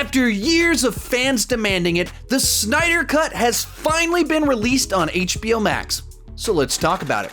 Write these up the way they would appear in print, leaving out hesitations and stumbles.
After years of fans demanding it, the Snyder Cut has finally been released on HBO Max. So let's talk about it.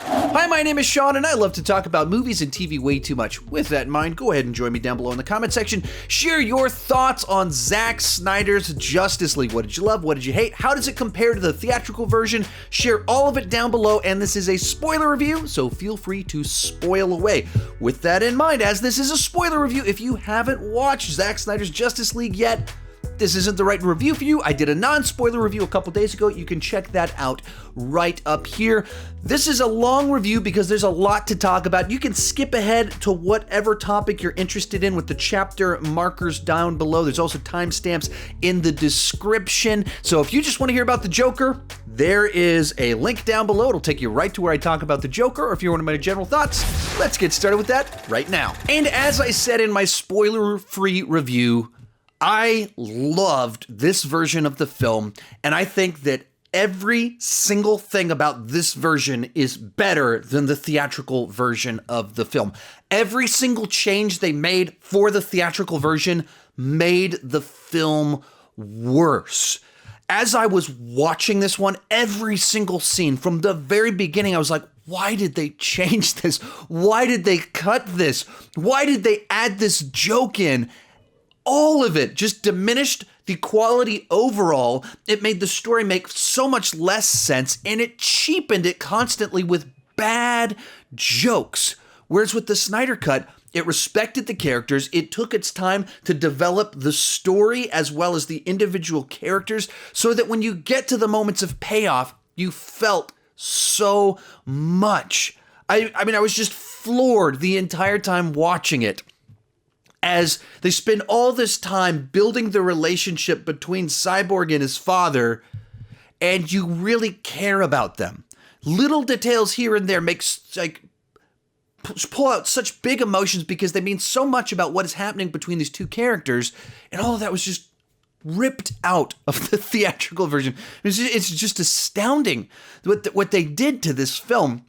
Hi, my name is Sean, and I love to talk about movies and TV way too much. With that in mind, go ahead and join me down below in the comment section. Share your thoughts on Zack Snyder's Justice League. What did you love? What did you hate? How does it compare to the theatrical version? Share all of it down below, and this is a spoiler review, so feel free to spoil away. With that in mind, as this is a spoiler review, if you haven't watched Zack Snyder's Justice League yet, this isn't the right review for you. I did a non-spoiler review a couple days ago. You can check that out right up here. This is a long review because there's a lot to talk about. You can skip ahead to whatever topic you're interested in with the chapter markers down below. There's also timestamps in the description. So if you just want to hear about the Joker, there is a link down below. It'll take you right to where I talk about the Joker. Or if you want my general thoughts, let's get started with that right now. And as I said in my spoiler-free review, I loved this version of the film, and I think that every single thing about this version is better than the theatrical version of the film. Every single change they made for the theatrical version made the film worse. As I was watching this one, every single scene from the very beginning, I was like, why did they change this? Why did they cut this? Why did they add this joke in? All of it just diminished the quality overall. It made the story make so much less sense, and it cheapened it constantly with bad jokes. Whereas with the Snyder Cut, it respected the characters. It took its time to develop the story as well as the individual characters so that when you get to the moments of payoff, you felt so much. I mean, I was just floored the entire time watching it, as they spend all this time building the relationship between Cyborg and his father, and you really care about them. Little details here and there pull out such big emotions because they mean so much about what is happening between these two characters, and all of that was just ripped out of the theatrical version. It's just astounding what they did to this film.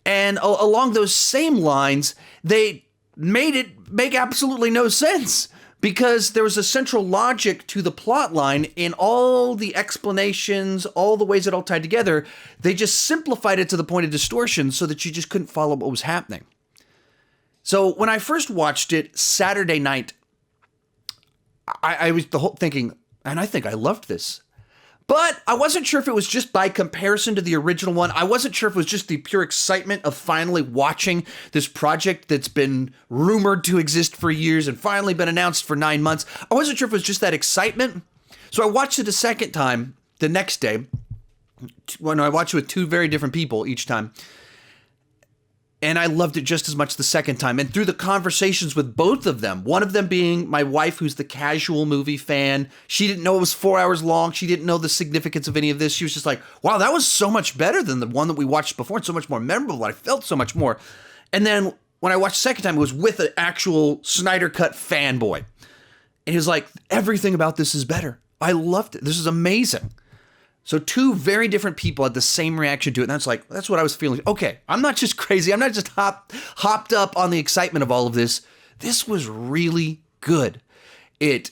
And along those same lines, they made it make absolutely no sense because there was a central logic to the plot line in all the explanations, all the ways it all tied together. They just simplified it to the point of distortion so that you just couldn't follow what was happening. So when I first watched it Saturday night, I was thinking, and I think I loved this. But I wasn't sure if it was just by comparison to the original one. I wasn't sure if it was just the pure excitement of finally watching this project that's been rumored to exist for years and finally been announced for 9 months. I wasn't sure if it was just that excitement. So I watched it a second time the next day. When I watched it with two very different people each time. And I loved it just as much the second time. And through the conversations with both of them, one of them being my wife, who's the casual movie fan. She didn't know it was 4 hours long. She didn't know the significance of any of this. She was just like, wow, that was so much better than the one that we watched before and so much more memorable. I felt so much more. And then when I watched the second time, it was with an actual Snyder Cut fanboy. And he was like, everything about this is better. I loved it. This is amazing. So two very different people had the same reaction to it. And that's what I was feeling. Okay, I'm not just crazy. I'm not just hopped up on the excitement of all of this. This was really good. It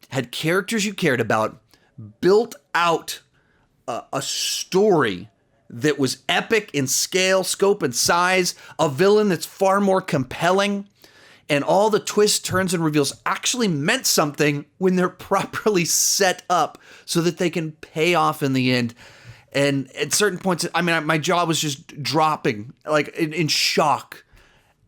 had characters you cared about, built out a story that was epic in scale, scope, and size, a villain that's far more compelling, and all the twists, turns, and reveals actually meant something when they're properly set up so that they can pay off in the end. And at certain points, I mean, my jaw was just dropping, like in shock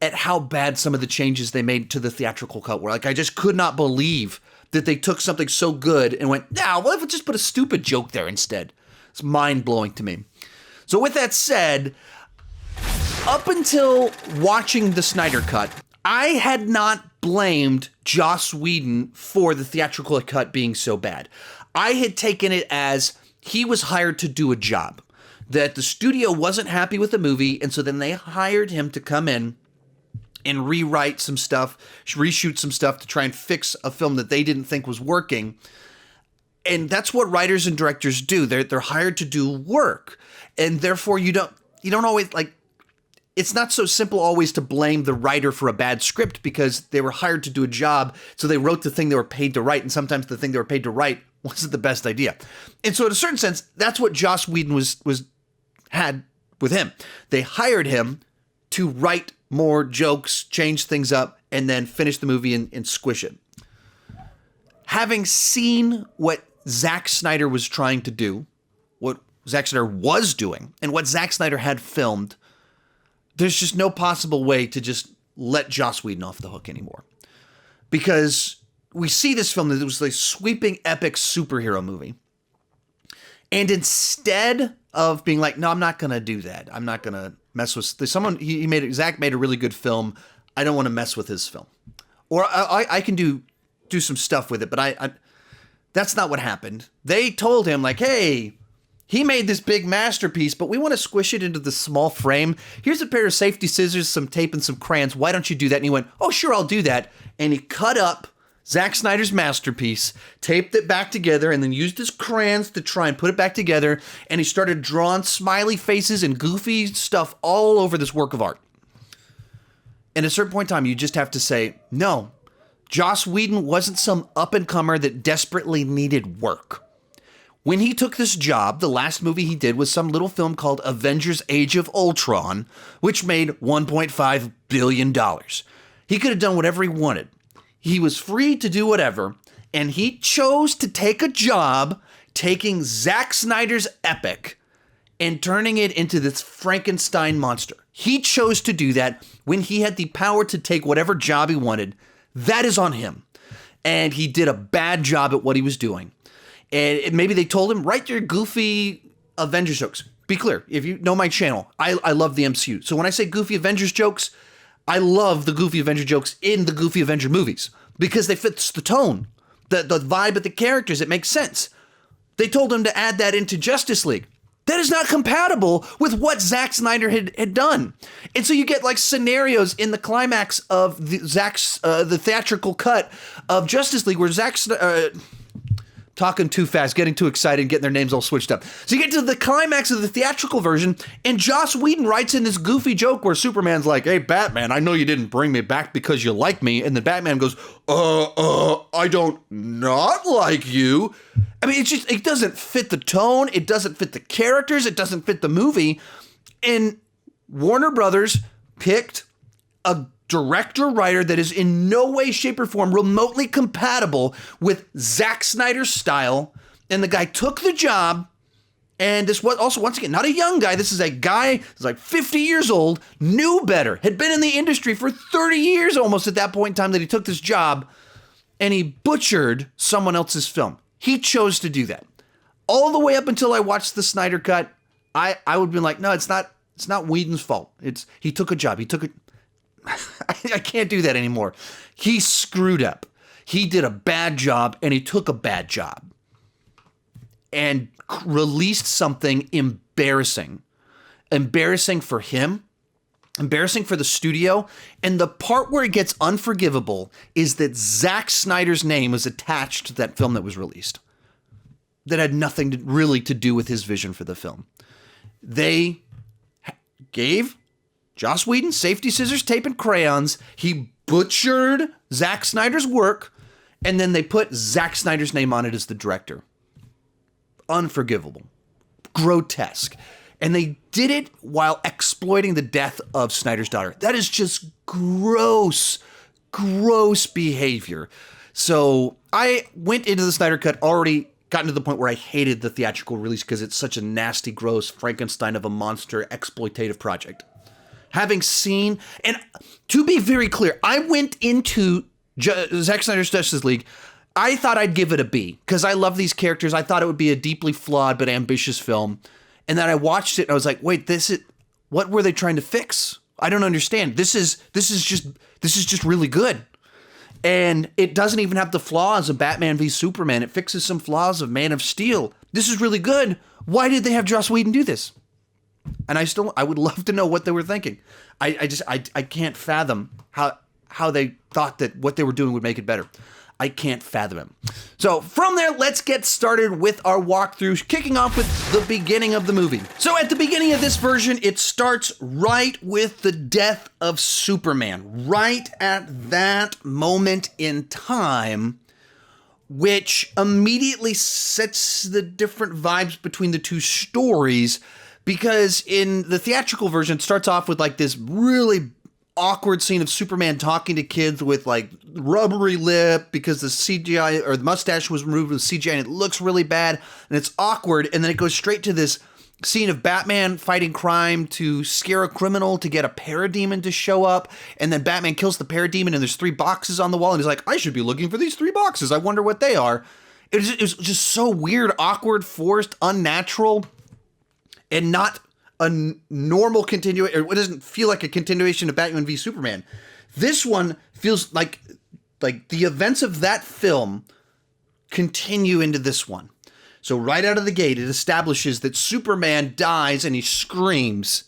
at how bad some of the changes they made to the theatrical cut were. Like, I just could not believe that they took something so good and went, nah, what if we just put a stupid joke there instead? It's mind-blowing to me. So with that said, up until watching the Snyder Cut, I had not blamed Joss Whedon for the theatrical cut being so bad. I had taken it as he was hired to do a job, that the studio wasn't happy with the movie, and so then they hired him to come in and rewrite some stuff, reshoot some stuff to try and fix a film that they didn't think was working. And that's what writers and directors do. They're hired to do work, and therefore you don't always, like, it's not so simple always to blame the writer for a bad script because they were hired to do a job, so they wrote the thing they were paid to write, and sometimes the thing they were paid to write wasn't the best idea. And so in a certain sense, that's what Joss Whedon had with him. They hired him to write more jokes, change things up, and then finish the movie and squish it. Having seen what Zack Snyder was trying to do, what Zack Snyder was doing, and what Zack Snyder had filmed, there's just no possible way to just let Joss Whedon off the hook anymore. Because we see this film that it was a sweeping, epic superhero movie. And instead of being like, no, I'm not going to do that. I'm not going to mess with Zack made a really good film. I don't want to mess with his film. Or I can do some stuff with it, but I that's not what happened. They told him like, hey, he made this big masterpiece, but we want to squish it into the small frame. Here's a pair of safety scissors, some tape, and some crayons. Why don't you do that? And he went, oh, sure, I'll do that. And he cut up Zack Snyder's masterpiece, taped it back together, and then used his crayons to try and put it back together. And he started drawing smiley faces and goofy stuff all over this work of art. And at a certain point in time, you just have to say, no, Joss Whedon wasn't some up-and-comer that desperately needed work. When he took this job, the last movie he did was some little film called Avengers Age of Ultron, which made $1.5 billion. He could have done whatever he wanted. He was free to do whatever, and he chose to take a job taking Zack Snyder's epic and turning it into this Frankenstein monster. He chose to do that when he had the power to take whatever job he wanted. That is on him. And he did a bad job at what he was doing. And maybe they told him, write your goofy Avengers jokes. Be clear, if you know my channel, I love the MCU. So when I say goofy Avengers jokes, I love the goofy Avenger jokes in the goofy Avenger movies because they fit the tone, the vibe of the characters. It makes sense. They told him to add that into Justice League. That is not compatible with what Zack Snyder had done. And so you get like scenarios in the climax of the theatrical cut of Justice League where talking too fast, getting too excited, getting their names all switched up. So you get to the climax of the theatrical version, and Joss Whedon writes in this goofy joke where Superman's like, hey, Batman, I know you didn't bring me back because you like me. And then Batman goes, I don't not like you. I mean, it doesn't fit the tone. It doesn't fit the characters. It doesn't fit the movie. And Warner Brothers picked a director-writer that is in no way, shape, or form remotely compatible with Zack Snyder's style. And the guy took the job. And this was also, once again, not a young guy. This is a guy who's like 50 years old, knew better, had been in the industry for 30 years almost at that point in time that he took this job. And he butchered someone else's film. He chose to do that. All the way up until I watched the Snyder Cut, I would be like, no, it's not Whedon's fault. He took a job. I can't do that anymore. He screwed up. He did a bad job, and he took a bad job. And released something embarrassing. Embarrassing for him. Embarrassing for the studio. And the part where it gets unforgivable is that Zack Snyder's name was attached to that film that was released. That had nothing really to do with his vision for the film. They gave Joss Whedon safety scissors, tape, and crayons. He butchered Zack Snyder's work, and then they put Zack Snyder's name on it as the director. Unforgivable. Grotesque. And they did it while exploiting the death of Snyder's daughter. That is just gross, gross behavior. So I went into the Snyder Cut already gotten to the point where I hated the theatrical release because it's such a nasty, gross Frankenstein of a monster exploitative project. Having seen, and to be very clear, I went into Zack Snyder's Justice League. I thought I'd give it a B because I love these characters. I thought it would be a deeply flawed but ambitious film. And then I watched it and I was like, wait, what were they trying to fix? I don't understand. This is just really good. And it doesn't even have the flaws of Batman v Superman. It fixes some flaws of Man of Steel. This is really good. Why did they have Joss Whedon do this? And I would love to know what they were thinking. I can't fathom how they thought that what they were doing would make it better. I can't fathom him. So from there, let's get started with our walkthrough, kicking off with the beginning of the movie. So at the beginning of this version, it starts right with the death of Superman, right at that moment in time, which immediately sets the different vibes between the two stories, because in the theatrical version, it starts off with like this really awkward scene of Superman talking to kids with like rubbery lip because the CGI or the mustache was removed with CGI and it looks really bad and it's awkward. And then it goes straight to this scene of Batman fighting crime to scare a criminal to get a parademon to show up. And then Batman kills the parademon and there's 3 boxes on the wall and he's like, I should be looking for these 3 boxes. I wonder what they are. It was just so weird, awkward, forced, unnatural, and not a normal continuation. It doesn't feel like a continuation of Batman v Superman. This one feels like the events of that film continue into this one. So right out of the gate, it establishes that Superman dies and he screams.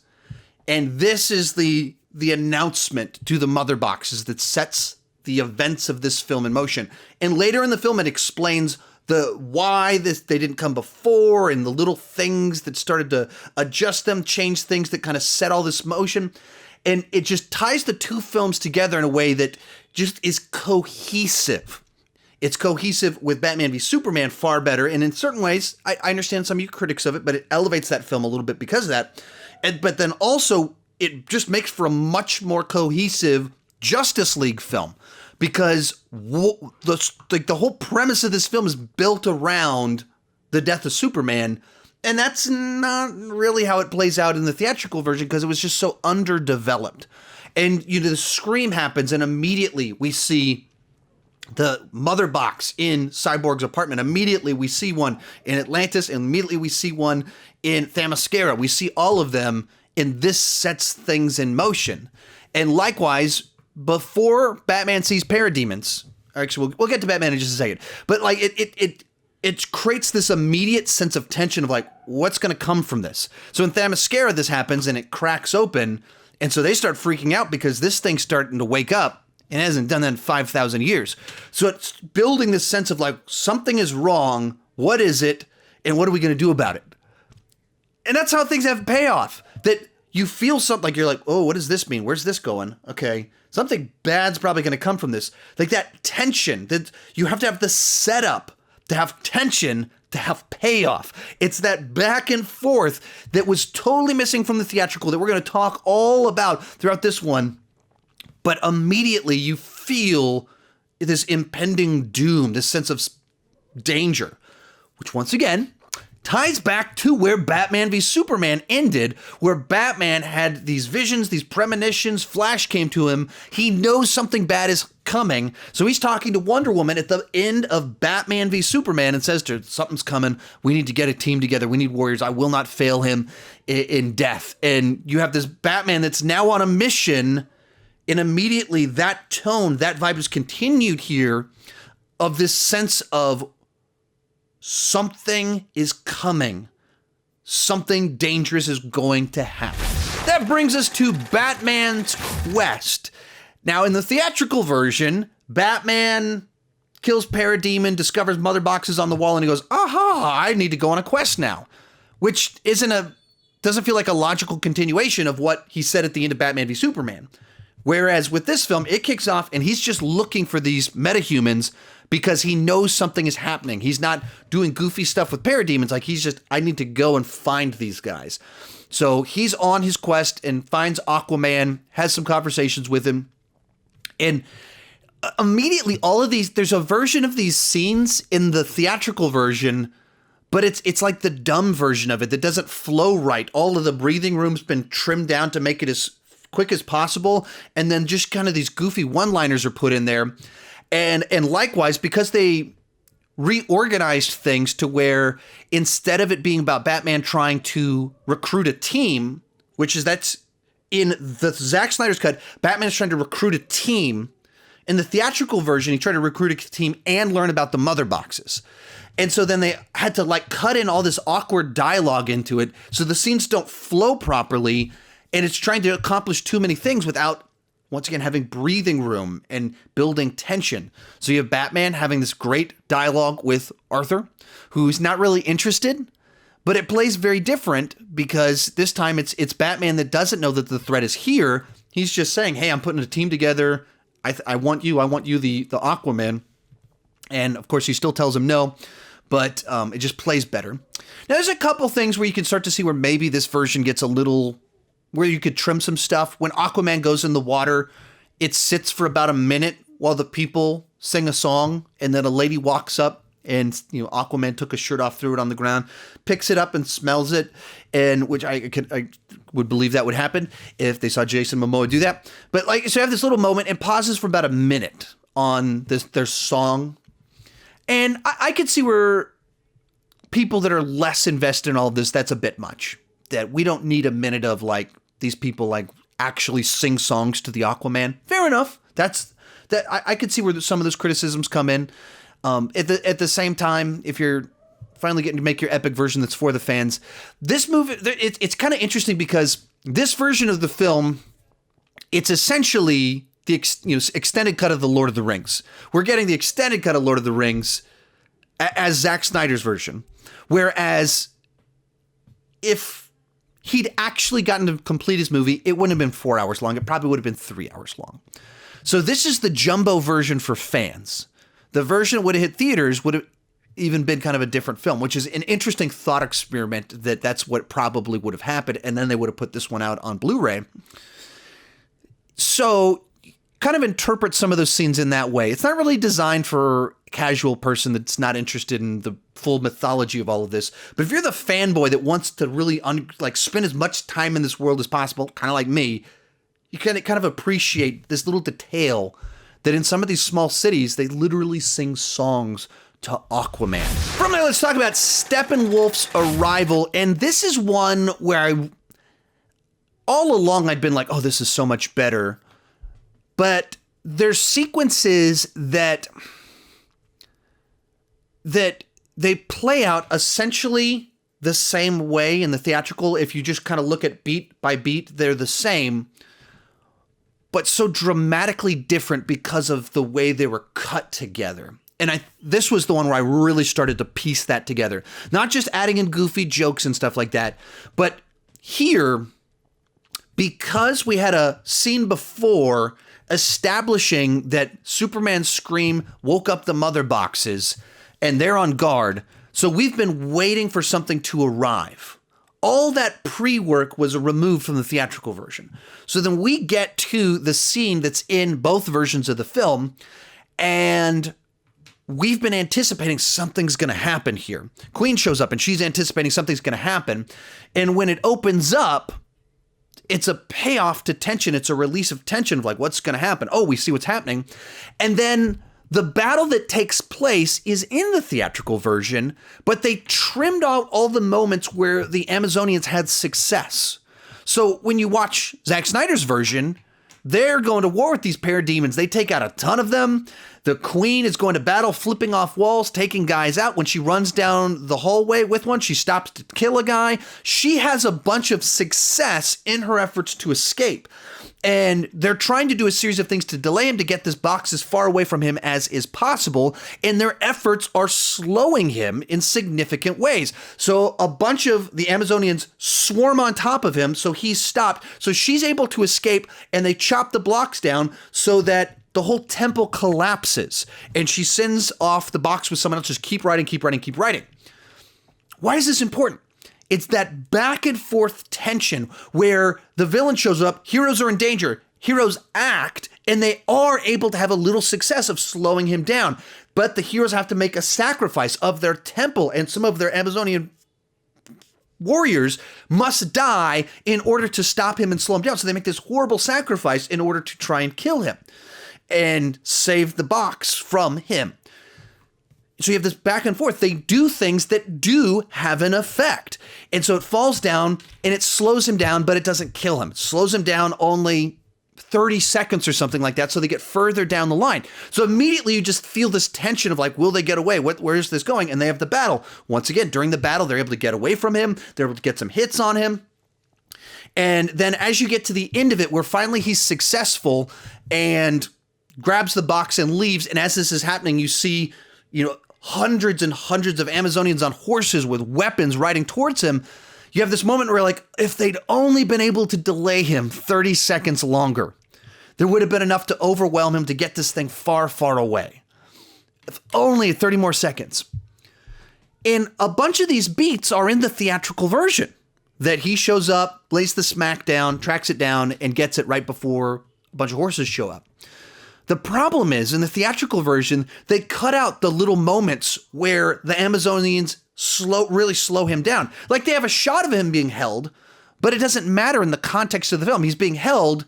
And this is the announcement to the mother boxes that sets the events of this film in motion. And later in the film, it explains why they didn't come before and the little things that started to adjust them, change things that kind of set all this motion. And it just ties the two films together in a way that just is cohesive. It's cohesive with Batman v Superman far better. And in certain ways, I understand some of you critics of it, but it elevates that film a little bit because of that. But then also, it just makes for a much more cohesive Justice League film. Because the whole premise of this film is built around the death of Superman, and that's not really how it plays out in the theatrical version because it was just so underdeveloped. And the scream happens, and immediately we see the mother box in Cyborg's apartment. Immediately we see one in Atlantis, and immediately we see one in Themyscira. We see all of them, and this sets things in motion. And likewise, before Batman sees parademons, actually, we'll get to Batman in just a second, but like it creates this immediate sense of tension of like, what's going to come from this? So in Themyscira, this happens and it cracks open, and so they start freaking out because this thing's starting to wake up and hasn't done that in 5,000 years. So it's building this sense of like, something is wrong, what is it, and what are we going to do about it? And that's how things have payoff, that you feel something like you're like, oh, what does this mean? Where's this going? Okay. Something bad's probably going to come from this. Like that tension, that you have to have the setup to have tension, to have payoff. It's that back and forth that was totally missing from the theatrical that we're going to talk all about throughout this one. But immediately you feel this impending doom, this sense of danger, which once again ties back to where Batman v Superman ended, where Batman had these visions, these premonitions, Flash came to him, he knows something bad is coming, so he's talking to Wonder Woman at the end of Batman v Superman and says to her, something's coming, we need to get a team together, we need warriors, I will not fail him in death. And you have this Batman that's now on a mission, and immediately that tone, that vibe is continued here of this sense of something is coming. Something dangerous is going to happen. That brings us to Batman's quest. Now, in the theatrical version, Batman kills Parademon, discovers mother boxes on the wall, and he goes, aha, I need to go on a quest now. Which doesn't feel like a logical continuation of what he said at the end of Batman v Superman. Whereas with this film, it kicks off and he's just looking for these metahumans because he knows something is happening. He's not doing goofy stuff with parademons. Like he's just, I need to go and find these guys. So he's on his quest and finds Aquaman, has some conversations with him. And immediately all of these, there's a version of these scenes in the theatrical version, but it's like the dumb version of it that doesn't flow right. All of the breathing room's been trimmed down to make it as quick as possible, and then just kind of these goofy one-liners are put in there. And likewise, because they reorganized things to where instead of it being about Batman trying to recruit a team, that's in the Zack Snyder's cut, Batman's trying to recruit a team. In the theatrical version, he tried to recruit a team and learn about the mother boxes. And so then they had to like cut in all this awkward dialogue into it so the scenes don't flow properly, and it's trying to accomplish too many things without once again, having breathing room and building tension. So you have Batman having this great dialogue with Arthur, who's not really interested, but it plays very different because this time it's Batman that doesn't know that the threat is here. He's just saying, hey, I'm putting a team together. I want you, the Aquaman. And of course, he still tells him no, but it just plays better. Now, there's a couple things where you can start to see where maybe this version gets a little, where you could trim some stuff. When Aquaman goes in the water, it sits for about a minute while the people sing a song, and then a lady walks up, and Aquaman took his shirt off, threw it on the ground, picks it up and smells it, and which I would believe that would happen if they saw Jason Momoa do that. But so you have this little moment and pauses for about a minute on their song, and I could see where people that are less invested in all of this, that's a bit much. That we don't need a minute of these people actually sing songs to the Aquaman. Fair enough. I could see where some of those criticisms come in. At the same time, if you're finally getting to make your epic version that's for the fans, this movie, it's kind of interesting because this version of the film, it's essentially the extended cut of the Lord of the Rings. We're getting the extended cut of Lord of the Rings as Zack Snyder's version. Whereas if he'd actually gotten to complete his movie, it wouldn't have been 4 hours long. It probably would have been 3 hours long. So this is the jumbo version for fans. The version that would have hit theaters would have even been kind of a different film, which is an interesting thought experiment that's what probably would have happened. And then they would have put this one out on Blu-ray. So kind of interpret some of those scenes in that way. It's not really designed for a casual person that's not interested in the full mythology of all of this. But if you're the fanboy that wants to really spend as much time in this world as possible, kind of like me, you can kind of appreciate this little detail that in some of these small cities, they literally sing songs to Aquaman. From there, let's talk about Steppenwolf's Arrival. And this is one where all along I'd been like, oh, this is so much better. But there's sequences that they play out essentially the same way in the theatrical. If you just kind of look at beat by beat, they're the same, but so dramatically different because of the way they were cut together. And this was the one where I really started to piece that together. Not just adding in goofy jokes and stuff like that, but here, because we had a scene before establishing that Superman's scream woke up the mother boxes and they're on guard. So we've been waiting for something to arrive. All that pre-work was removed from the theatrical version. So then we get to the scene that's in both versions of the film, and we've been anticipating something's going to happen here. Queen shows up and she's anticipating something's going to happen. And when it opens up, it's a payoff to tension. It's a release of tension of what's going to happen. Oh, we see what's happening. And then the battle that takes place is in the theatrical version, but they trimmed out all the moments where the Amazonians had success. So when you watch Zack Snyder's version, they're going to war with these parademons. They take out a ton of them. The Queen is going to battle, flipping off walls, taking guys out. When she runs down the hallway with one, she stops to kill a guy. She has a bunch of success in her efforts to escape. And they're trying to do a series of things to delay him, to get this box as far away from him as is possible. And their efforts are slowing him in significant ways. So a bunch of the Amazonians swarm on top of him, so he's stopped. So she's able to escape, and they chop the blocks down so that the whole temple collapses. And she sends off the box with someone else, just keep writing, keep writing, keep writing. Why is this important? It's that back and forth tension where the villain shows up, heroes are in danger, heroes act, and they are able to have a little success of slowing him down. But the heroes have to make a sacrifice of their temple, and some of their Amazonian warriors must die in order to stop him and slow him down. So they make this horrible sacrifice in order to try and kill him and save the box from him. So you have this back and forth. They do things that do have an effect. And so it falls down and it slows him down, but it doesn't kill him. It slows him down only 30 seconds or something like that. So they get further down the line. So immediately you just feel this tension of will they get away? Where is this going? And they have the battle. Once again, during the battle, they're able to get away from him. They're able to get some hits on him. And then as you get to the end of it, where finally he's successful and grabs the box and leaves. And as this is happening, you see, hundreds and hundreds of Amazonians on horses with weapons riding towards him. You have this moment where, like, if they'd only been able to delay him 30 seconds longer, there would have been enough to overwhelm him to get this thing far, far away. If only 30 more seconds. And a bunch of these beats are in the theatrical version. That he shows up, lays the smack down, tracks it down, and gets it right before a bunch of horses show up. The problem is, in the theatrical version, they cut out the little moments where the Amazonians really slow him down. Like, they have a shot of him being held, but it doesn't matter in the context of the film. He's being held,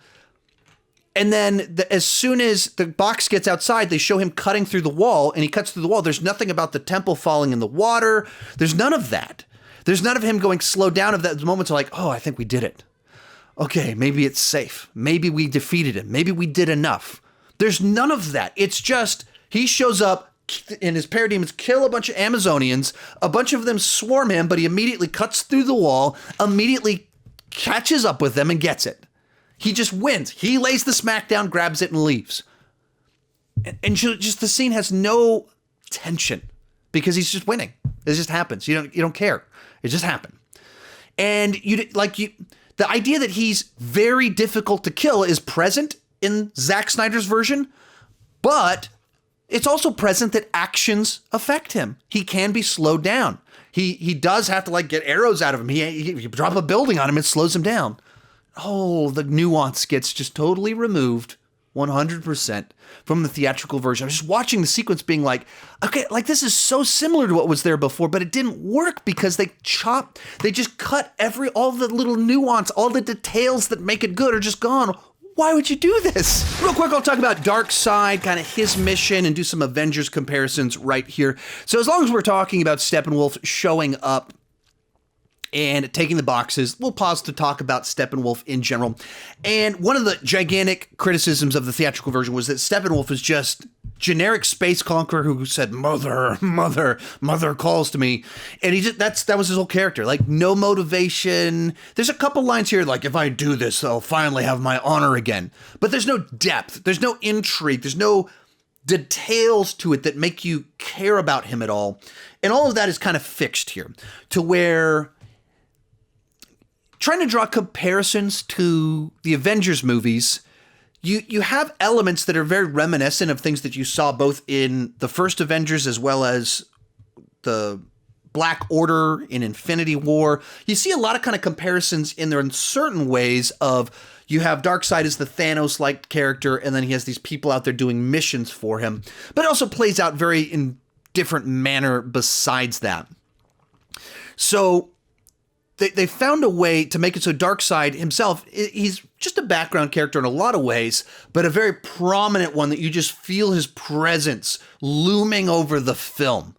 and then as soon as the box gets outside, they show him cutting through the wall, and he cuts through the wall. There's nothing about the temple falling in the water. There's none of that. There's none of him going slow down of that moments like, oh, I think we did it. Okay, maybe it's safe. Maybe we defeated him. Maybe we did enough. There's none of that. It's just, he shows up and his parademons kill a bunch of Amazonians. A bunch of them swarm him, but he immediately cuts through the wall, immediately catches up with them and gets it. He just wins. He lays the smackdown, grabs it, and leaves. And just the scene has no tension because he's just winning. It just happens. You don't care. It just happened. And the idea that he's very difficult to kill is present in Zack Snyder's version, but it's also present that actions affect him. He can be slowed down. He does have to get arrows out of him. You drop a building on him, it slows him down. Oh, the nuance gets just totally removed 100% from the theatrical version. I was just watching the sequence being like, okay, this is so similar to what was there before, but it didn't work because they just cut all the little nuance, all the details that make it good are just gone. Why would you do this? Real quick, I'll talk about Darkseid, kind of his mission, and do some Avengers comparisons right here. So as long as we're talking about Steppenwolf showing up and taking the boxes, we'll pause to talk about Steppenwolf in general. And one of the gigantic criticisms of the theatrical version was that Steppenwolf is just generic space conqueror who said, mother calls to me. And that was his whole character. No motivation. There's a couple lines here if I do this, I'll finally have my honor again. But there's no depth. There's no intrigue. There's no details to it that make you care about him at all. And all of that is kind of fixed here to where trying to draw comparisons to the Avengers movies, you have elements that are very reminiscent of things that you saw both in the first Avengers as well as the Black Order in Infinity War. You see a lot of kind of comparisons in there in certain ways of you have Darkseid as the Thanos-like character, and then he has these people out there doing missions for him. But it also plays out very in different manner besides that. So they found a way to make it so Darkseid himself, he's just a background character in a lot of ways, but a very prominent one that you just feel his presence looming over the film.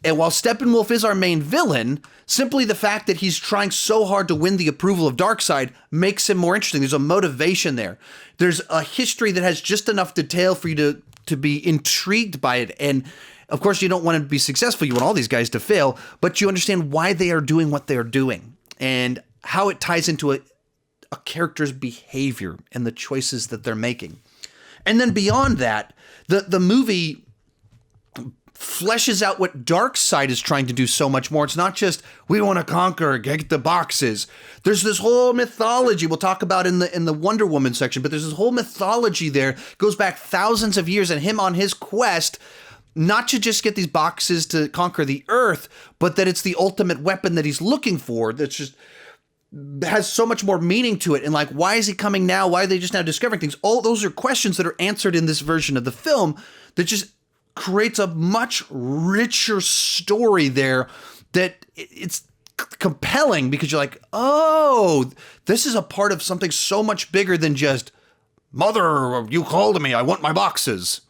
And while Steppenwolf is our main villain, simply the fact that he's trying so hard to win the approval of Darkseid makes him more interesting. There's a motivation there. There's a history that has just enough detail for you to be intrigued by it. And of course, you don't want to be successful. You want all these guys to fail, but you understand why they are doing what they are doing and how it ties into a character's behavior and the choices that they're making. And then beyond that, the movie fleshes out what Darkseid is trying to do so much more. It's not just, we want to conquer, get the boxes. There's this whole mythology we'll talk about in the Wonder Woman section, but there's this whole mythology there, goes back thousands of years, and him on his quest not to just get these boxes to conquer the Earth, but that it's the ultimate weapon that he's looking for. That's just has so much more meaning to it. And why is he coming now? Why are they just now discovering things? All those are questions that are answered in this version of the film that just creates a much richer story there that it's compelling because you're like, oh, this is a part of something so much bigger than just, mother, you called me, I want my boxes.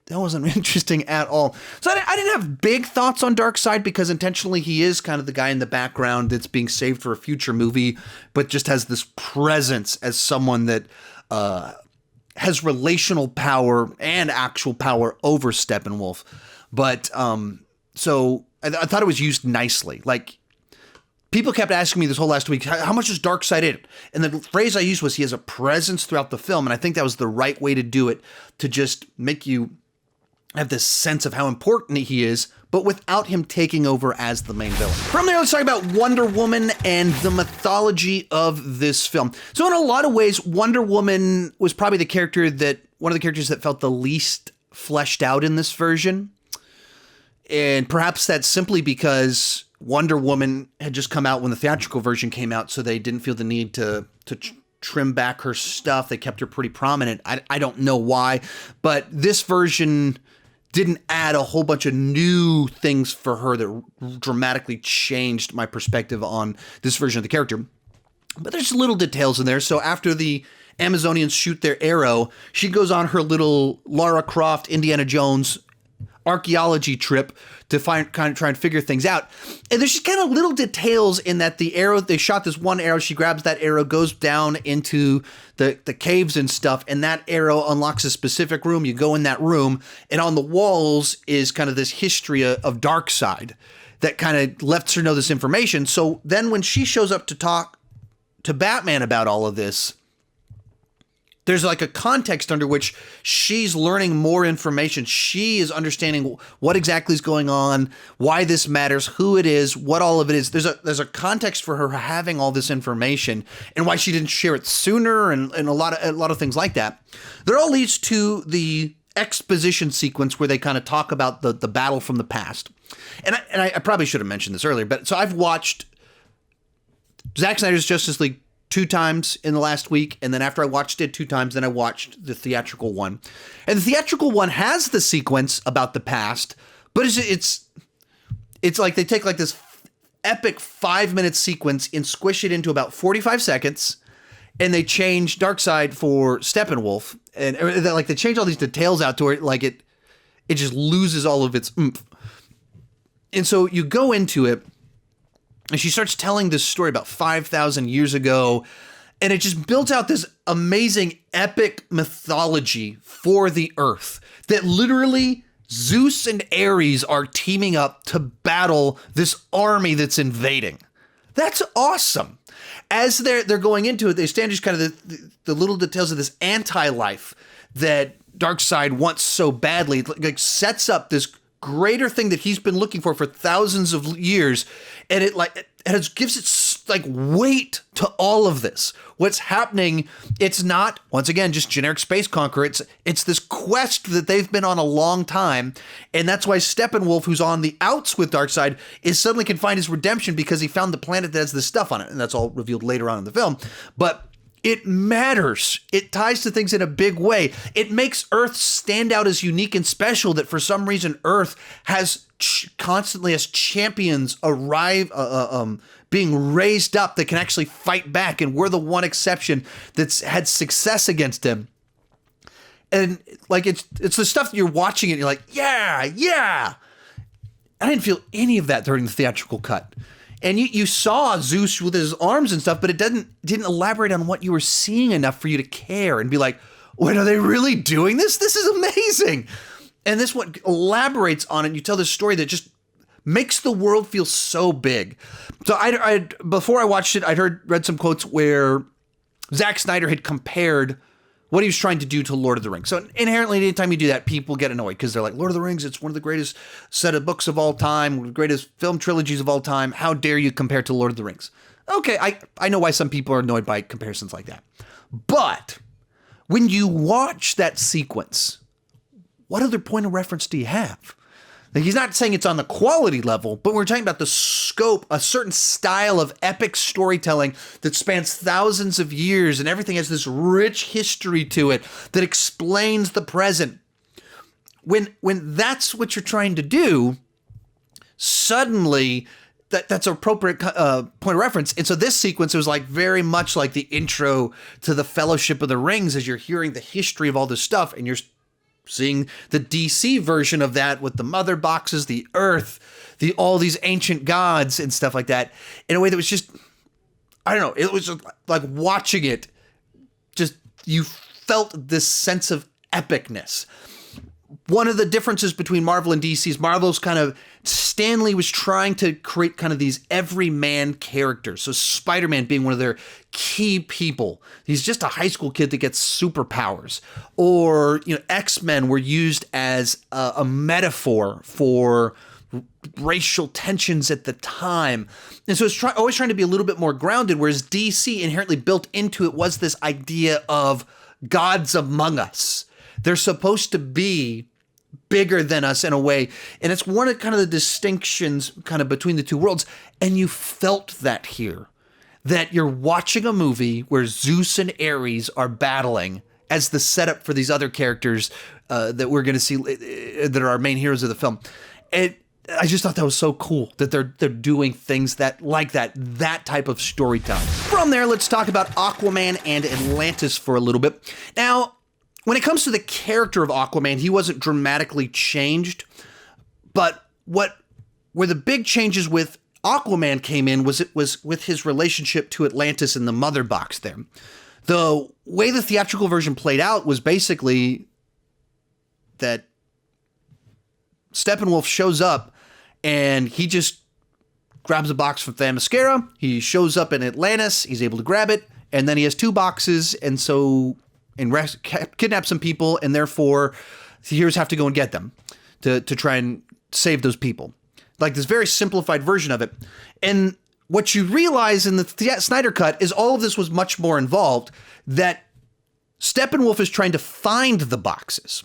That wasn't interesting at all. So I didn't have big thoughts on Darkseid because intentionally he is kind of the guy in the background that's being saved for a future movie, but just has this presence as someone that has relational power and actual power over Steppenwolf. But so I thought it was used nicely. people kept asking me this whole last week, how much is Darkseid in it? And the phrase I used was he has a presence throughout the film. And I think that was the right way to do it, to just make you have this sense of how important he is, but without him taking over as the main villain. From there, let's talk about Wonder Woman and the mythology of this film. So in a lot of ways, Wonder Woman was probably one of the characters that felt the least fleshed out in this version. And perhaps that's simply because Wonder Woman had just come out when the theatrical version came out, so they didn't feel the need to trim back her stuff. They kept her pretty prominent. I don't know why, but this version didn't add a whole bunch of new things for her that dramatically changed my perspective on this version of the character. But there's little details in there. So after the Amazonians shoot their arrow, she goes on her little Lara Croft, Indiana Jones archaeology trip to try and figure things out. And there's just kind of little details in that the arrow, they shot this one arrow, she grabs that arrow, goes down into the caves and stuff, and that arrow unlocks a specific room. You go in that room, and on the walls is kind of this history of Darkseid that kind of lets her know this information. So then when she shows up to talk to Batman about all of this, there's like a context under which she's learning more information. She is understanding what exactly is going on, why this matters, who it is, what all of it is. There's a context for her having all this information and why she didn't share it sooner, and a lot of things like that. That all leads to the exposition sequence where they kind of talk about the battle from the past. And I probably should have mentioned this earlier, but so I've watched Zack Snyder's Justice League 2 times in the last week, and then after I watched it 2 times, then I watched the theatrical one. And the theatrical one has the sequence about the past, but it's like they take like this epic 5-minute sequence and squish it into about 45 seconds, and they change Darkseid for Steppenwolf, and like they change all these details out to where like it just loses all of its oomph. And so you go into it, and she starts telling this story about 5,000 years ago, and it just builds out this amazing epic mythology for the Earth that literally Zeus and Ares are teaming up to battle this army that's invading. That's awesome. As they're going into it, they stand just kind of the little details of this anti-life that Darkseid wants so badly. It like sets up this greater thing that he's been looking for thousands of years, and it gives it like weight to all of this. What's happening? It's not, once again, just generic space conqueror. It's this quest that they've been on a long time, and that's why Steppenwolf, who's on the outs with Darkseid, is suddenly can find his redemption because he found the planet that has this stuff on it, and that's all revealed later on in the film. But it matters. It ties to things in a big way. It makes Earth stand out as unique and special that for some reason Earth has constantly has champions arrive, being raised up that can actually fight back, and we're the one exception that's had success against him. And like it's the stuff that you're watching and you're like, yeah. I didn't feel any of that during the theatrical cut. And you saw Zeus with his arms and stuff, but it didn't elaborate on what you were seeing enough for you to care and be like, wait, are they really doing this? This is amazing. And this one elaborates on it. And you tell this story that just makes the world feel so big. So I before I watched it, I'd read some quotes where Zack Snyder had compared what he was trying to do to Lord of the Rings. So inherently, anytime you do that, people get annoyed because they're like, Lord of the Rings, it's one of the greatest set of books of all time, one of the greatest film trilogies of all time. How dare you compare it to Lord of the Rings? Okay, I know why some people are annoyed by comparisons like that. But when you watch that sequence, what other point of reference do you have? Like, he's not saying it's on the quality level, but we're talking about the scope, a certain style of epic storytelling that spans thousands of years, and everything has this rich history to it that explains the present. When that's what you're trying to do, suddenly that's an appropriate point of reference. And so this sequence was like very much like the intro to the Fellowship of the Rings, as you're hearing the history of all this stuff, and you're seeing the DC version of that with the mother boxes, the Earth, all these ancient gods and stuff like that, in a way that was just, I don't know, it was just like watching it, just you felt this sense of epicness. one of the differences between Marvel and DC is Marvel's Stan Lee was trying to create kind of these everyman characters. So Spider-Man being one of their key people. He's just a high school kid that gets superpowers. Or, X-Men were used as a metaphor for racial tensions at the time. And so it's always trying to be a little bit more grounded, whereas DC inherently built into it was this idea of gods among us. They're supposed to be bigger than us in a way. And it's one of the distinctions between the two worlds. And you felt that here, that you're watching a movie where Zeus and Ares are battling as the setup for these other characters that we're going to see that are our main heroes of the film. I just thought that was so cool that they're doing things that type of storytelling. From there, let's talk about Aquaman and Atlantis for a little bit. Now, when it comes to the character of Aquaman, he wasn't dramatically changed, but where the big changes with Aquaman came in was with his relationship to Atlantis in the mother box there. The way the theatrical version played out was basically that Steppenwolf shows up and he just grabs a box from Themyscira. He shows up in Atlantis. He's able to grab it. And then he has two boxes and kidnaps some people. And therefore, the heroes have to go and get them to try and save those people. Like this very simplified version of it. And what you realize in the Snyder Cut is all of this was much more involved, that Steppenwolf is trying to find the boxes.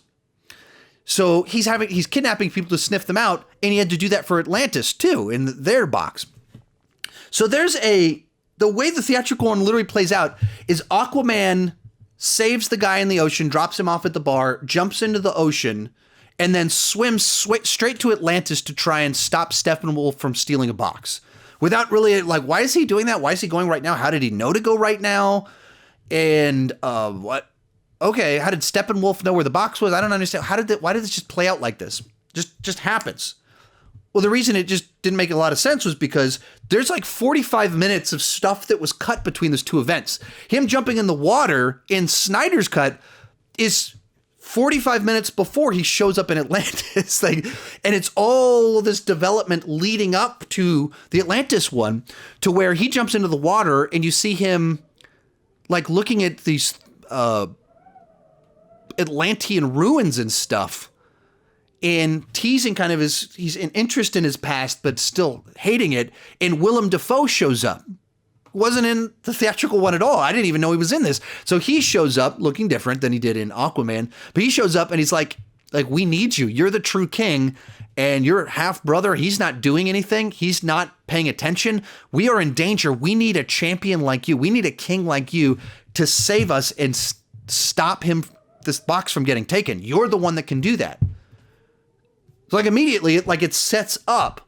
So he's kidnapping people to sniff them out, and he had to do that for Atlantis too, in their box. So the way the theatrical one literally plays out is Aquaman saves the guy in the ocean, drops him off at the bar, jumps into the ocean, and then swims straight to Atlantis to try and stop Steppenwolf from stealing a box. Without really, why is he doing that? Why is he going right now? How did he know to go right now? And what? Okay, how did Steppenwolf know where the box was? I don't understand. Why did this just play out like this? Just happens. Well, the reason it just didn't make a lot of sense was because there's 45 minutes of stuff that was cut between those two events. Him jumping in the water in Snyder's cut is 45 minutes before he shows up in Atlantis. And it's all this development leading up to the Atlantis one, to where he jumps into the water and you see him looking at these Atlantean ruins and stuff, and teasing he's an interest in his past, but still hating it. And Willem Dafoe shows up. Wasn't in the theatrical one at all. I didn't even know he was in this. So he shows up looking different than he did in Aquaman, but he shows up and he's like, we need you. You're the true king, and your half brother, he's not doing anything. He's not paying attention. We are in danger. We need a champion like you. We need a king like you to save us and stop this box from getting taken. You're the one that can do that. So immediately, it sets up,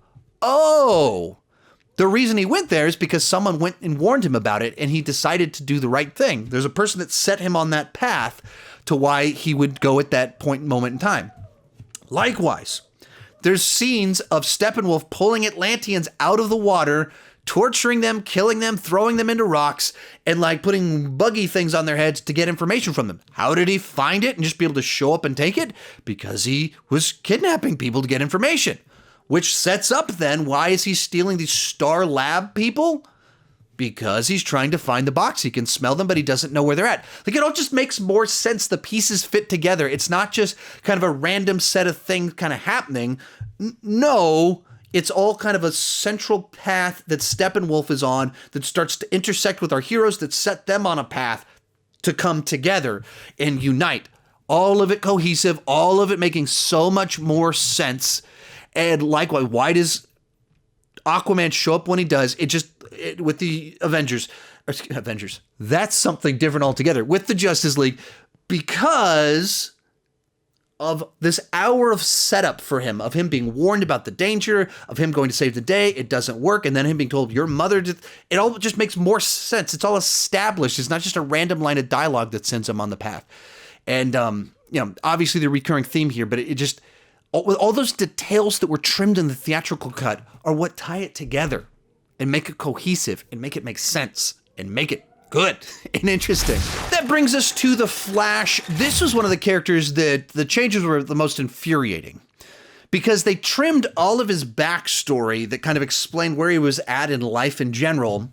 the reason he went there is because someone went and warned him about it, and he decided to do the right thing. There's a person that set him on that path to why he would go at that moment in time. Likewise, there's scenes of Steppenwolf pulling Atlanteans out of the water, torturing them, killing them, throwing them into rocks, and putting buggy things on their heads to get information from them. How did he find it and just be able to show up and take it? Because he was kidnapping people to get information. Which sets up then, why is he stealing these Star Lab people? Because he's trying to find the box. He can smell them, but he doesn't know where they're at. It all just makes more sense. The pieces fit together. It's not just kind of a random set of things kind of happening. No, it's all kind of a central path that Steppenwolf is on that starts to intersect with our heroes that set them on a path to come together and unite. All of it cohesive, all of it making so much more sense. And likewise, why does Aquaman show up when he does? With the Avengers, that's something different altogether. With the Justice League, because of this hour of setup for him, of him being warned about the danger, of him going to save the day, it doesn't work, and then him being told, your mother did, it all just makes more sense. It's all established. It's not just a random line of dialogue that sends him on the path. And, obviously the recurring theme here, but it just, all those details that were trimmed in the theatrical cut are what tie it together and make it cohesive and make it make sense and make it good and interesting. That brings us to the Flash. This was one of the characters that the changes were the most infuriating, because they trimmed all of his backstory that kind of explained where he was at in life in general.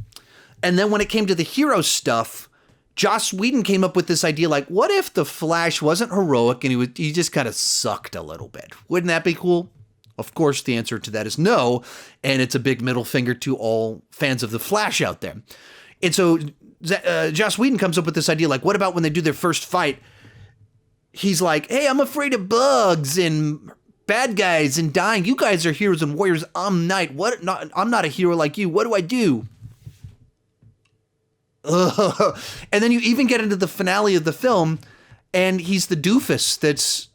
And then when it came to the hero stuff, Joss Whedon came up with this idea, like, what if the Flash wasn't heroic and he just kind of sucked a little bit? Wouldn't that be cool? Of course, the answer to that is no, and it's a big middle finger to all fans of the Flash out there. And so Joss Whedon comes up with this idea, like, what about when they do their first fight? He's like, hey, I'm afraid of bugs and bad guys and dying. You guys are heroes and warriors. I'm Knight. I'm not a hero like you. What do I do? Ugh. And then you even get into the finale of the film, and he's the doofus that's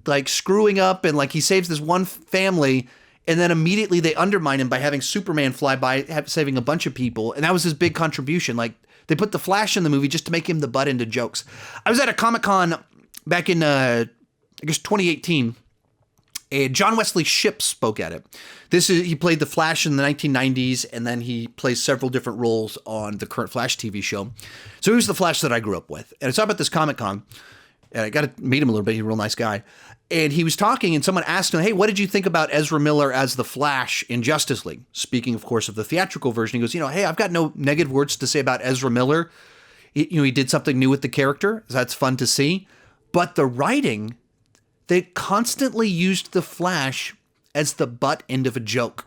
like screwing up, and like he saves this one family, and then immediately they undermine him by having Superman fly by, saving a bunch of people. And that was his big contribution. Like, they put the Flash in the movie just to make him the butt into jokes. I was at a Comic-Con back in, I guess, 2018. And John Wesley Shipp spoke at it. He played the Flash in the 1990s, and then he plays several different roles on the current Flash TV show. So he was the Flash that I grew up with. And I saw him at this Comic-Con, and I got to meet him a little bit. He's a real nice guy. And he was talking, and someone asked him, hey, what did you think about Ezra Miller as the Flash in Justice League? Speaking, of course, of the theatrical version, he goes, hey, I've got no negative words to say about Ezra Miller. He did something new with the character. So that's fun to see. But the writing, they constantly used the Flash as the butt end of a joke.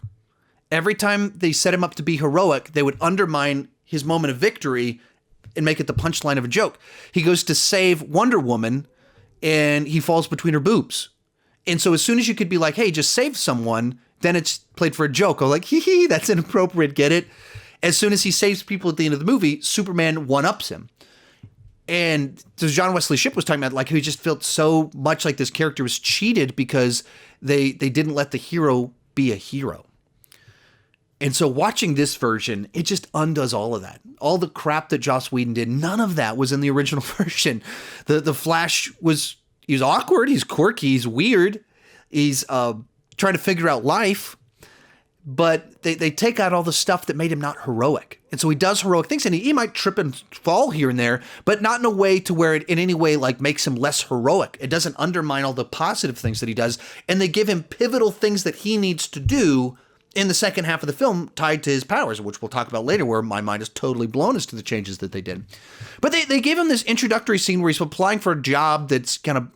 Every time they set him up to be heroic, they would undermine his moment of victory and make it the punchline of a joke. He goes to save Wonder Woman, and he falls between her boobs. And so as soon as you could be like, hey, just save someone, then it's played for a joke. Oh, like, hee, that's inappropriate, get it? As soon as he saves people at the end of the movie, Superman one-ups him. And so John Wesley Shipp was talking about, like, he just felt so much like this character was cheated because they didn't let the hero be a hero. And so watching this version, it just undoes all of that. All the crap that Joss Whedon did, none of that was in the original version. The Flash he's awkward, he's quirky, he's weird, he's trying to figure out life, but they take out all the stuff that made him not heroic. And so he does heroic things, and he might trip and fall here and there, but not in a way to where it in any way like makes him less heroic. It doesn't undermine all the positive things that he does, and they give him pivotal things that he needs to do in the second half of the film tied to his powers, which we'll talk about later, where my mind is totally blown as to the changes that they did. But they gave him this introductory scene where he's applying for a job that's kind of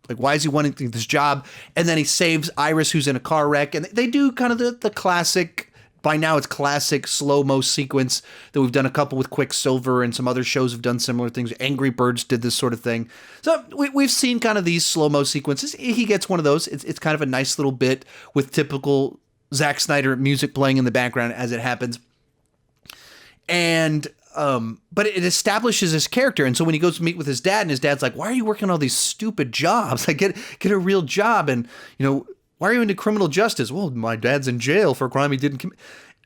like, why is he wanting this job? And then he saves Iris, who's in a car wreck. And they do kind of the classic, by now it's classic slow-mo sequence that we've done a couple with Quicksilver, and some other shows have done similar things. Angry Birds did this sort of thing. So we've seen kind of these slow-mo sequences. He gets one of those. It's kind of a nice little bit with typical Zack Snyder music playing in the background as it happens. And, but it establishes his character. And so when he goes to meet with his dad, and his dad's like, why are you working all these stupid jobs? Like, get a real job. And, why are you into criminal justice? Well, my dad's in jail for a crime he didn't commit.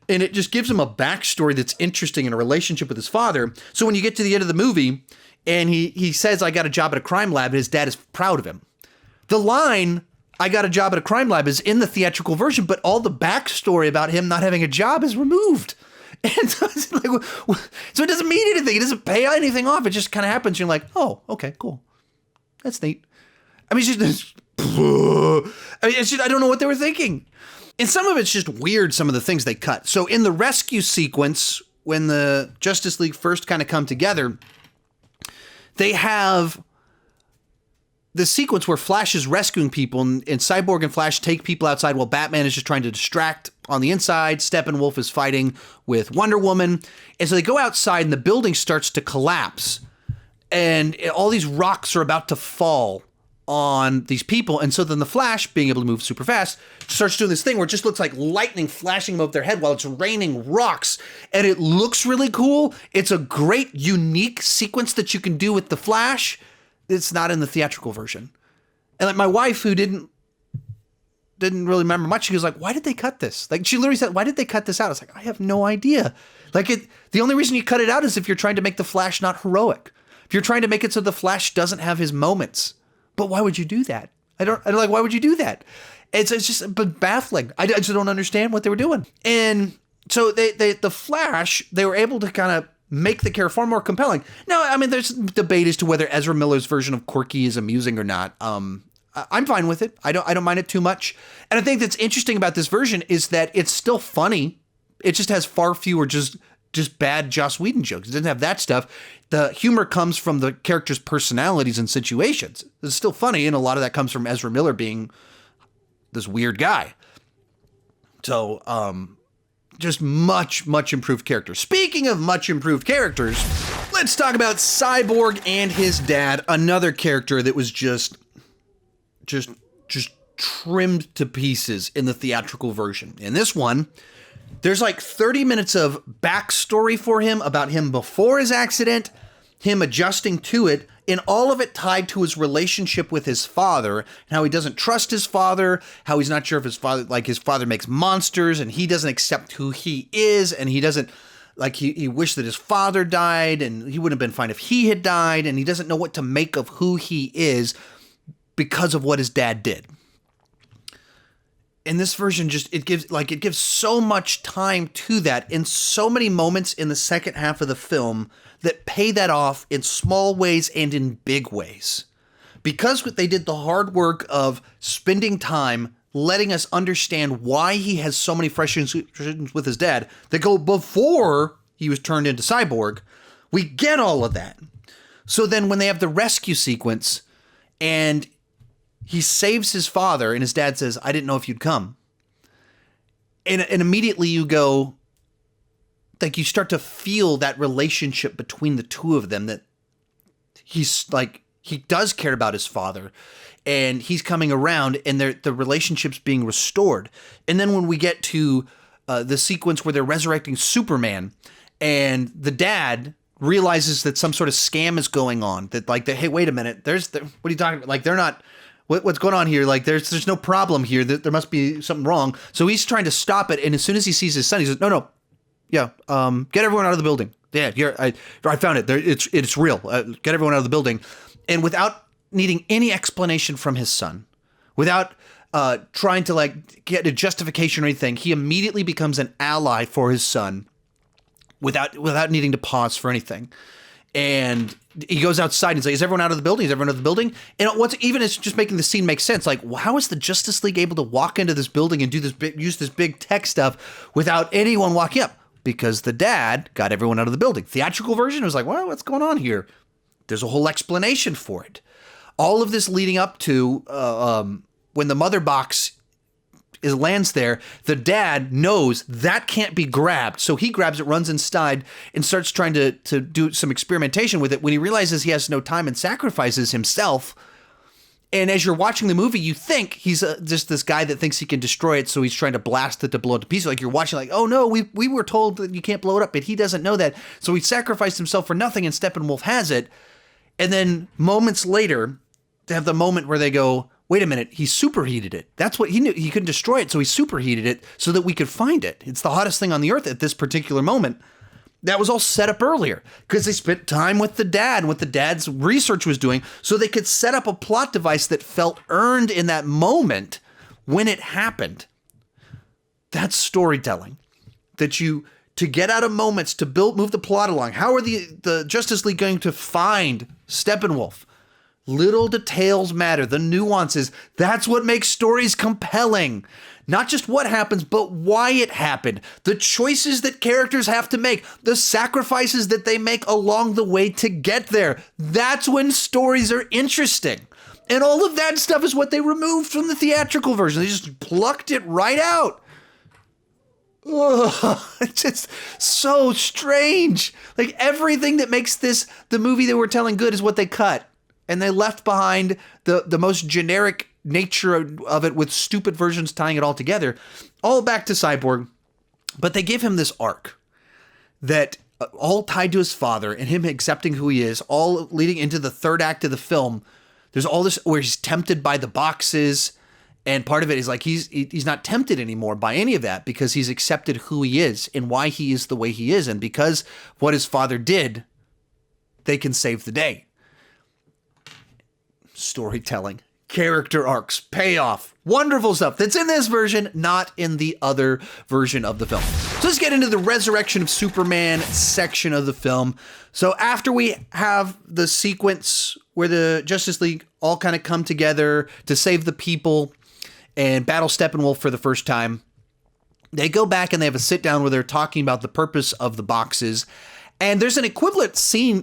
And it just gives him a backstory that's interesting in a relationship with his father. So when you get to the end of the movie and he says, I got a job at a crime lab, his dad is proud of him. The line, I got a job at a crime lab, is in the theatrical version, but all the backstory about him not having a job is removed. And so, so it doesn't mean anything. It doesn't pay anything off. It just kind of happens. You're like, oh, okay, cool. That's neat. I mean, I don't know what they were thinking. And some of it's just weird, some of the things they cut. So in the rescue sequence, when the Justice League first kind of come together, they have the sequence where Flash is rescuing people, and Cyborg and Flash take people outside while Batman is just trying to distract on the inside. Steppenwolf is fighting with Wonder Woman. And so they go outside, and the building starts to collapse, and all these rocks are about to fall on these people. And so then the Flash, being able to move super fast, starts doing this thing where it just looks like lightning flashing above their head while it's raining rocks. And it looks really cool. It's a great, unique sequence that you can do with the Flash. It's not in the theatrical version. And like my wife, who didn't really remember much, she was like, why did they cut this? Like, she literally said, why did they cut this out? I was like, I have no idea. Like, the only reason you cut it out is if you're trying to make the Flash not heroic. If you're trying to make it so the Flash doesn't have his moments. But why would you do that? I don't like, why would you do that? It's just baffling. I just don't understand what they were doing. And so the Flash, they were able to kind of make the character far more compelling. Now, I mean, there's debate as to whether Ezra Miller's version of quirky is amusing or not. I'm fine with it. I don't mind it too much. And I think that's interesting about this version is that it's still funny. It just has far fewer just bad Joss Whedon jokes. It doesn't have that stuff. The humor comes from the characters' personalities and situations. It's still funny, and a lot of that comes from Ezra Miller being this weird guy. So, just much improved characters. Speaking of much improved characters, let's talk about Cyborg and his dad, another character that was just trimmed to pieces in the theatrical version. In this one, there's like 30 minutes of backstory for him about him before his accident, him adjusting to it, and all of it tied to his relationship with his father, and how he doesn't trust his father, how he's not sure if his father makes monsters, and he doesn't accept who he is, and he doesn't, he wished that his father died, and he would have been fine if he had died, and he doesn't know what to make of who he is because of what his dad did. In this version, it gives so much time to that in so many moments in the second half of the film that pay that off in small ways and in big ways. Because they did the hard work of spending time letting us understand why he has so many frustrations with his dad that go before he was turned into Cyborg, we get all of that. So then when they have the rescue sequence and he saves his father, and his dad says, "I didn't know if you'd come." And immediately you go, you start to feel that relationship between the two of them, that he does care about his father, and he's coming around, and the relationship's being restored. And then when we get to the sequence where they're resurrecting Superman, and the dad realizes that some sort of scam is going on, that hey, wait a minute, what are you talking about? They're not... What's going on here? There's no problem here. There must be something wrong. So he's trying to stop it. And as soon as he sees his son, he says, no. Yeah. Get everyone out of the building. Yeah. I found it. It's real. Get everyone out of the building. And without needing any explanation from his son, without trying to get a justification or anything, he immediately becomes an ally for his son without needing to pause for anything. And he goes outside and says, "Is everyone out of the building? Is everyone out of the building?" And it's just making the scene make sense. How is the Justice League able to walk into this building and use this big tech stuff without anyone walking up? Because the dad got everyone out of the building. Theatrical version was well, what's going on here? There's a whole explanation for it. All of this leading up to when the mother box lands there, the dad knows that can't be grabbed. So he grabs it, runs inside, and starts trying to do some experimentation with it when he realizes he has no time and sacrifices himself. And as you're watching the movie, you think he's just this guy that thinks he can destroy it, so he's trying to blast it to blow it to pieces. You're watching oh no, we were told that you can't blow it up, but he doesn't know that. So he sacrificed himself for nothing, and Steppenwolf has it. And then moments later, they have the moment where they go, wait a minute, he superheated it. That's what he knew. He couldn't destroy it, so he superheated it so that we could find it. It's the hottest thing on the earth at this particular moment. That was all set up earlier because they spent time with the dad and what the dad's research was doing so they could set up a plot device that felt earned in that moment when it happened. That's storytelling. To get out of moments, to move the plot along. How are the Justice League going to find Steppenwolf? Little details matter, the nuances. That's what makes stories compelling. Not just what happens, but why it happened. The choices that characters have to make. The sacrifices that they make along the way to get there. That's when stories are interesting. And all of that stuff is what they removed from the theatrical version. They just plucked it right out. Ugh, it's just so strange. Everything that makes this the movie they were telling good is what they cut. And they left behind the most generic nature of it with stupid versions tying it all together. All back to Cyborg. But they give him this arc that all tied to his father and him accepting who he is, all leading into the third act of the film. There's all this where he's tempted by the boxes. And part of it is he's not tempted anymore by any of that because he's accepted who he is and why he is the way he is. And because what his father did, they can save the day. Storytelling. character arcs, payoff, wonderful stuff that's in this version, not in the other version of the film. So let's get into the Resurrection of Superman section of the film. So after we have the sequence where the Justice League all kind of come together to save the people and battle Steppenwolf for the first time, they go back and they have a sit down where they're talking about the purpose of the boxes. And there's an equivalent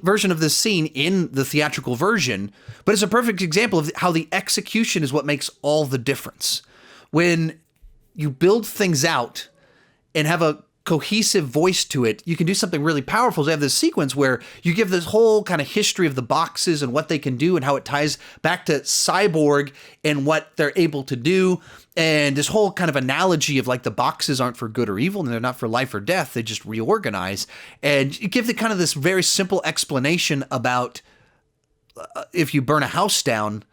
version of this scene in the theatrical version, but it's a perfect example of how the execution is what makes all the difference. When you build things out and have a cohesive voice to it, you can do something really powerful. So you have this sequence where you give this whole kind of history of the boxes and what they can do and how it ties back to Cyborg and what they're able to do. And this whole kind of analogy of like the boxes aren't for good or evil and they're not for life or death. They just reorganize. And you give the kind of this very simple explanation about if you burn a house down,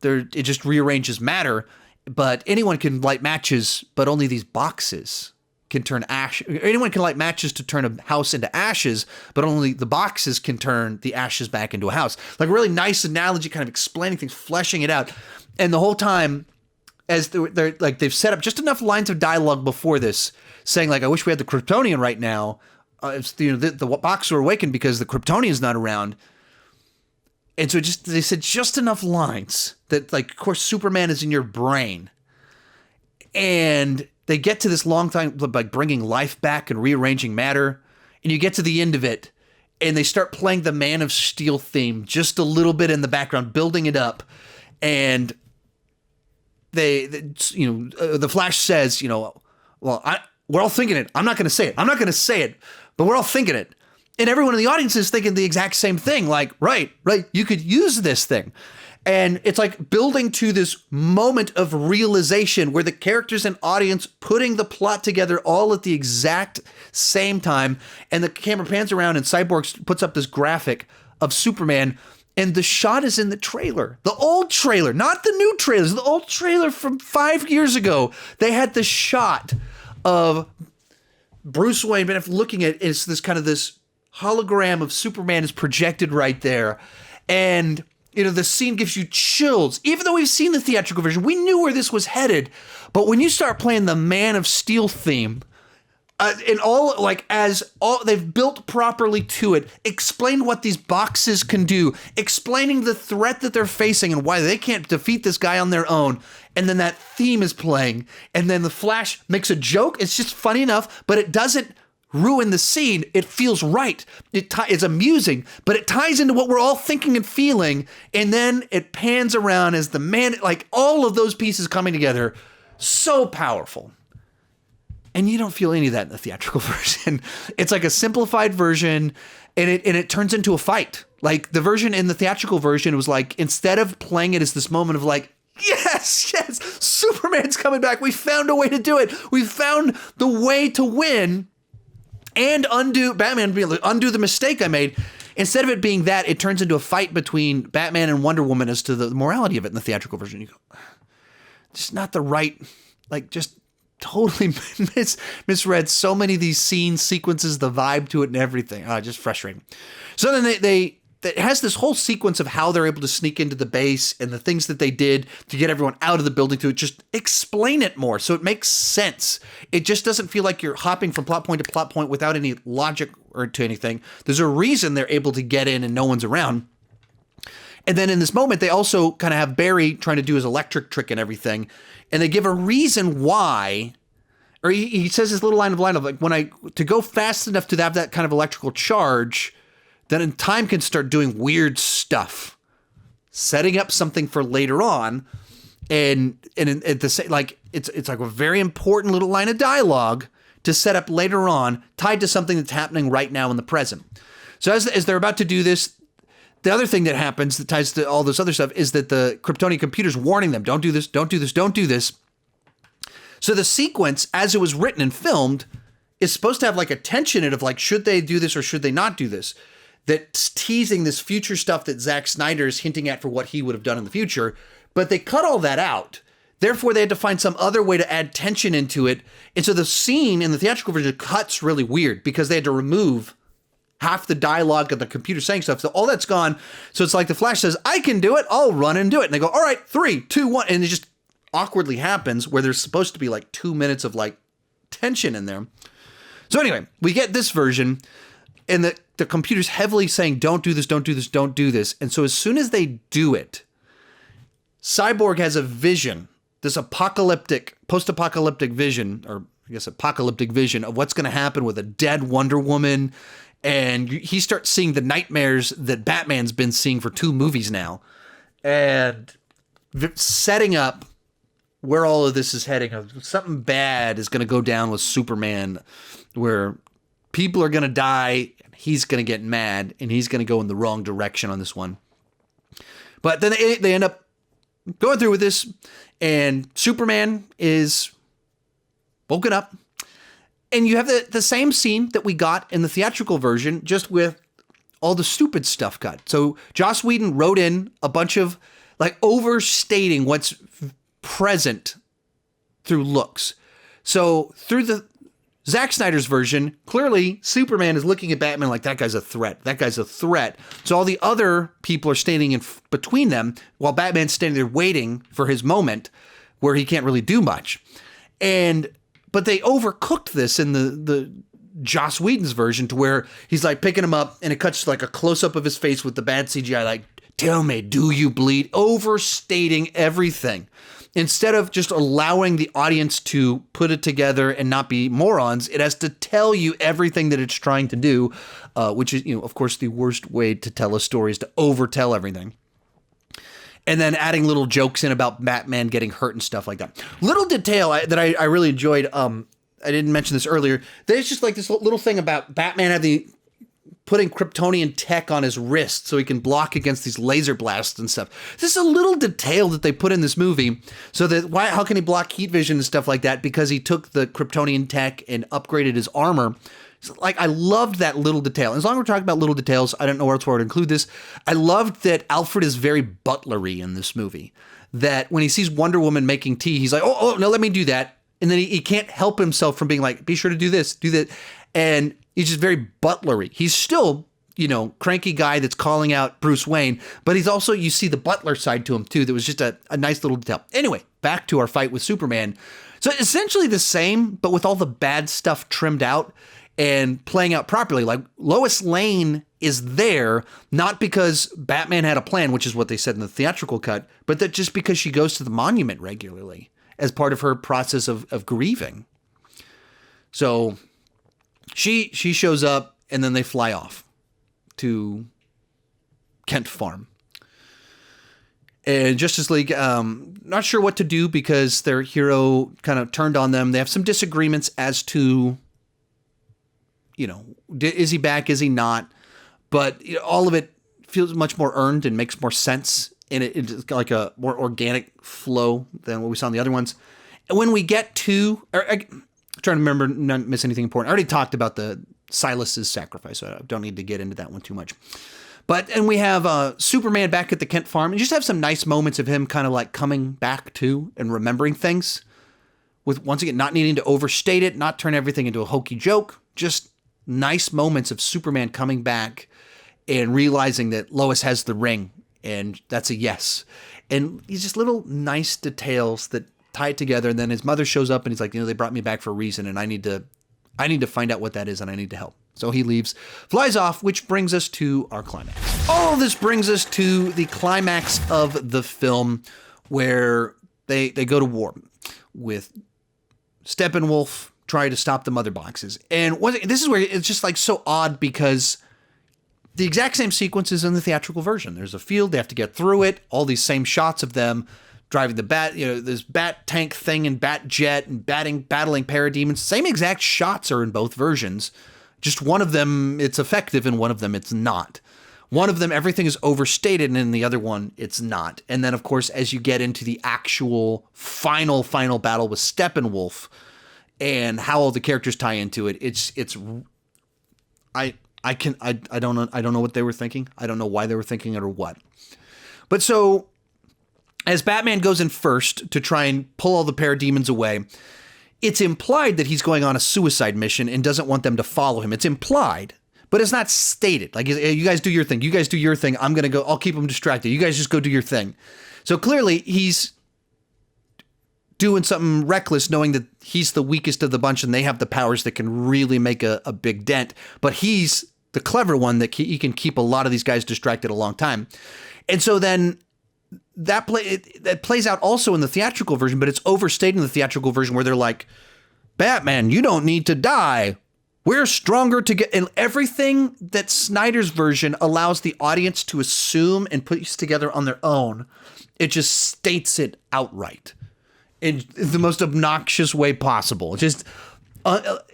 it just rearranges matter. But anyone can light matches, but only these boxes can turn ash. Anyone can light matches to turn a house into ashes, but only the boxes can turn the ashes back into a house. Like a really nice analogy, kind of explaining things, fleshing it out. And the whole time, as they're like, they've set up just enough lines of dialogue before this, saying like, "I wish we had the Kryptonian right now." The boxes are awakened because the Kryptonian's not around. And so they said just enough lines that, like, of course, Superman is in your brain, and they get to this long time, like bringing life back and rearranging matter. And you get to the end of it and they start playing the Man of Steel theme just a little bit in the background, building it up. And the Flash says, well, we're all thinking it. I'm not going to say it. But we're all thinking it. And everyone in the audience is thinking the exact same thing. Like, right. You could use this thing. And it's like building to this moment of realization where the characters and audience putting the plot together all at the exact same time. And the camera pans around and Cyborg puts up this graphic of Superman. And the shot is in the trailer, the old trailer, not the new trailers, the old trailer from 5 years ago. They had the shot of Bruce Wayne, but if looking at it, it's this kind of this hologram of Superman is projected right there. And the scene gives you chills. Even though we've seen the theatrical version, we knew where this was headed. But when you start playing the Man of Steel theme, they've built properly to it, explained what these boxes can do, explaining the threat that they're facing and why they can't defeat this guy on their own. And then that theme is playing. And then the Flash makes a joke. It's just funny enough, but it doesn't ruin the scene. It feels right. It's amusing, but it ties into what we're all thinking and feeling. And then it pans around as the man, like all of those pieces coming together. So powerful. And you don't feel any of that in the theatrical version. It's like a simplified version, and it turns into a fight. Like the version in the theatrical version, it was like, instead of playing it as this moment of like, yes, Superman's coming back. We found a way to do it. We found the way to win. And undo the mistake I made. Instead of it being that, it turns into a fight between Batman and Wonder Woman as to the morality of it in the theatrical version. You go, just not the right, like just totally misread so many of these scenes, sequences, the vibe to it and everything. Just frustrating. So then it has this whole sequence of how they're able to sneak into the base and the things that they did to get everyone out of the building to just explain it more so it makes sense. It just doesn't feel like you're hopping from plot point to plot point without any logic or to anything. There's a reason they're able to get in and no one's around. And then in this moment, they also kind of have Barry trying to do his electric trick and everything. And they give a reason why, or he says this little line of like, to go fast enough to have that kind of electrical charge, then in time can start doing weird stuff, setting up something for later on. And at the same, like, it's like a very important little line of dialogue to set up later on, tied to something that's happening right now in the present. So as they're about to do this, the other thing that happens that ties to all this other stuff is that the Kryptonian computer's warning them, don't do this, don't do this, don't do this. So the sequence, as it was written and filmed, is supposed to have like a tension in it of like, should they do this or should they not do this? That's teasing this future stuff that Zack Snyder is hinting at for what he would have done in the future. But they cut all that out. Therefore, they had to find some other way to add tension into it. And so the scene in the theatrical version cuts really weird because they had to remove half the dialogue of the computer saying stuff. So all that's gone. So it's like the Flash says, I can do it. I'll run and do it. And they go, all right, 3, 2, 1. And it just awkwardly happens where there's supposed to be like 2 minutes of like tension in there. So anyway, we get this version and the computer's heavily saying, don't do this, don't do this, don't do this. And so as soon as they do it, Cyborg has a vision, this post-apocalyptic vision, or I guess apocalyptic vision of what's going to happen with a dead Wonder Woman. And he starts seeing the nightmares that Batman's been seeing for 2 movies now. And setting up where all of this is heading. Something bad is going to go down with Superman, where people are going to die, and he's going to get mad, and he's going to go in the wrong direction on this one. But then they end up going through with this, and Superman is woken up. And you have the same scene that we got in the theatrical version, just with all the stupid stuff cut. So Joss Whedon wrote in a bunch of like overstating what's present through looks. So through the Zack Snyder's version, clearly Superman is looking at Batman like, that guy's a threat. That guy's a threat. So all the other people are standing in between them while Batman's standing there waiting for his moment where he can't really do much. But they overcooked this in the Joss Whedon's version to where he's like picking him up and it cuts like a close up of his face with the bad CGI, like, tell me, do you bleed? Overstating everything. Instead of just allowing the audience to put it together and not be morons, it has to tell you everything that it's trying to do, which is, of course, the worst way to tell a story is to overtell everything. And then adding little jokes in about Batman getting hurt and stuff like that. Little detail that I really enjoyed, I didn't mention this earlier, there's just like this little thing about Batman putting Kryptonian tech on his wrist so he can block against these laser blasts and stuff. This is a little detail that they put in this movie so that how can he block heat vision and stuff like that? Because he took the Kryptonian tech and upgraded his armor. So, like, I loved that little detail. As long as we're talking about little details, I don't know where else to include this. I loved that Alfred is very butlery in this movie. That when he sees Wonder Woman making tea, he's like, oh, no, let me do that. And then he can't help himself from being like, be sure to do this, do that. And he's just very butlery. He's still, cranky guy that's calling out Bruce Wayne, but he's also, you see the butler side to him too. That was just a nice little detail. Anyway, back to our fight with Superman. So essentially the same, but with all the bad stuff trimmed out and playing out properly. Like Lois Lane is there, not because Batman had a plan, which is what they said in the theatrical cut, but that just because she goes to the monument regularly as part of her process of grieving. So she shows up and then they fly off to Kent Farm. And Justice League, not sure what to do because their hero kind of turned on them. They have some disagreements as to, is he back? Is he not? But all of it feels much more earned and makes more sense. And it's got like a more organic flow than what we saw in the other ones. And when we get to, I'm trying to remember, not miss anything important. I already talked about the Silas's sacrifice, so I don't need to get into that one too much. And we have Superman back at the Kent farm, and you just have some nice moments of him kind of like coming back to and remembering things with, once again, not needing to overstate it, not turn everything into a hokey joke, just nice moments of Superman coming back and realizing that Lois has the ring and that's a yes. And these just little nice details that tie it together. And then his mother shows up and he's like, they brought me back for a reason and I need to find out what that is and I need to help. So he leaves, flies off, which brings us to our climax. All of this brings us to the climax of the film where they go to war with Steppenwolf trying to stop the mother boxes. And this is where it's just like so odd because the exact same sequences in the theatrical version. There's a field, they have to get through it, all these same shots of them driving the bat, this bat tank thing and bat jet and battling parademons. Same exact shots are in both versions. Just one of them, it's effective, and one of them, it's not. One of them, everything is overstated, and in the other one, it's not. And then, of course, as you get into the actual final battle with Steppenwolf and how all the characters tie into it, I don't know what they were thinking. I don't know why they were thinking it or what. But so, as Batman goes in first to try and pull all the parademons away, it's implied that he's going on a suicide mission and doesn't want them to follow him. It's implied, but it's not stated. Like, you guys do your thing. You guys do your thing. I'm going to go. I'll keep them distracted. You guys just go do your thing. So clearly he's doing something reckless, knowing that he's the weakest of the bunch and they have the powers that can really make a big dent. But he's the clever one that he can keep a lot of these guys distracted a long time. And so then that plays out also in the theatrical version, but it's overstated in the theatrical version where they're like, Batman, you don't need to die. We're stronger together. And everything that Snyder's version allows the audience to assume and put together on their own, it just states it outright in the most obnoxious way possible. Just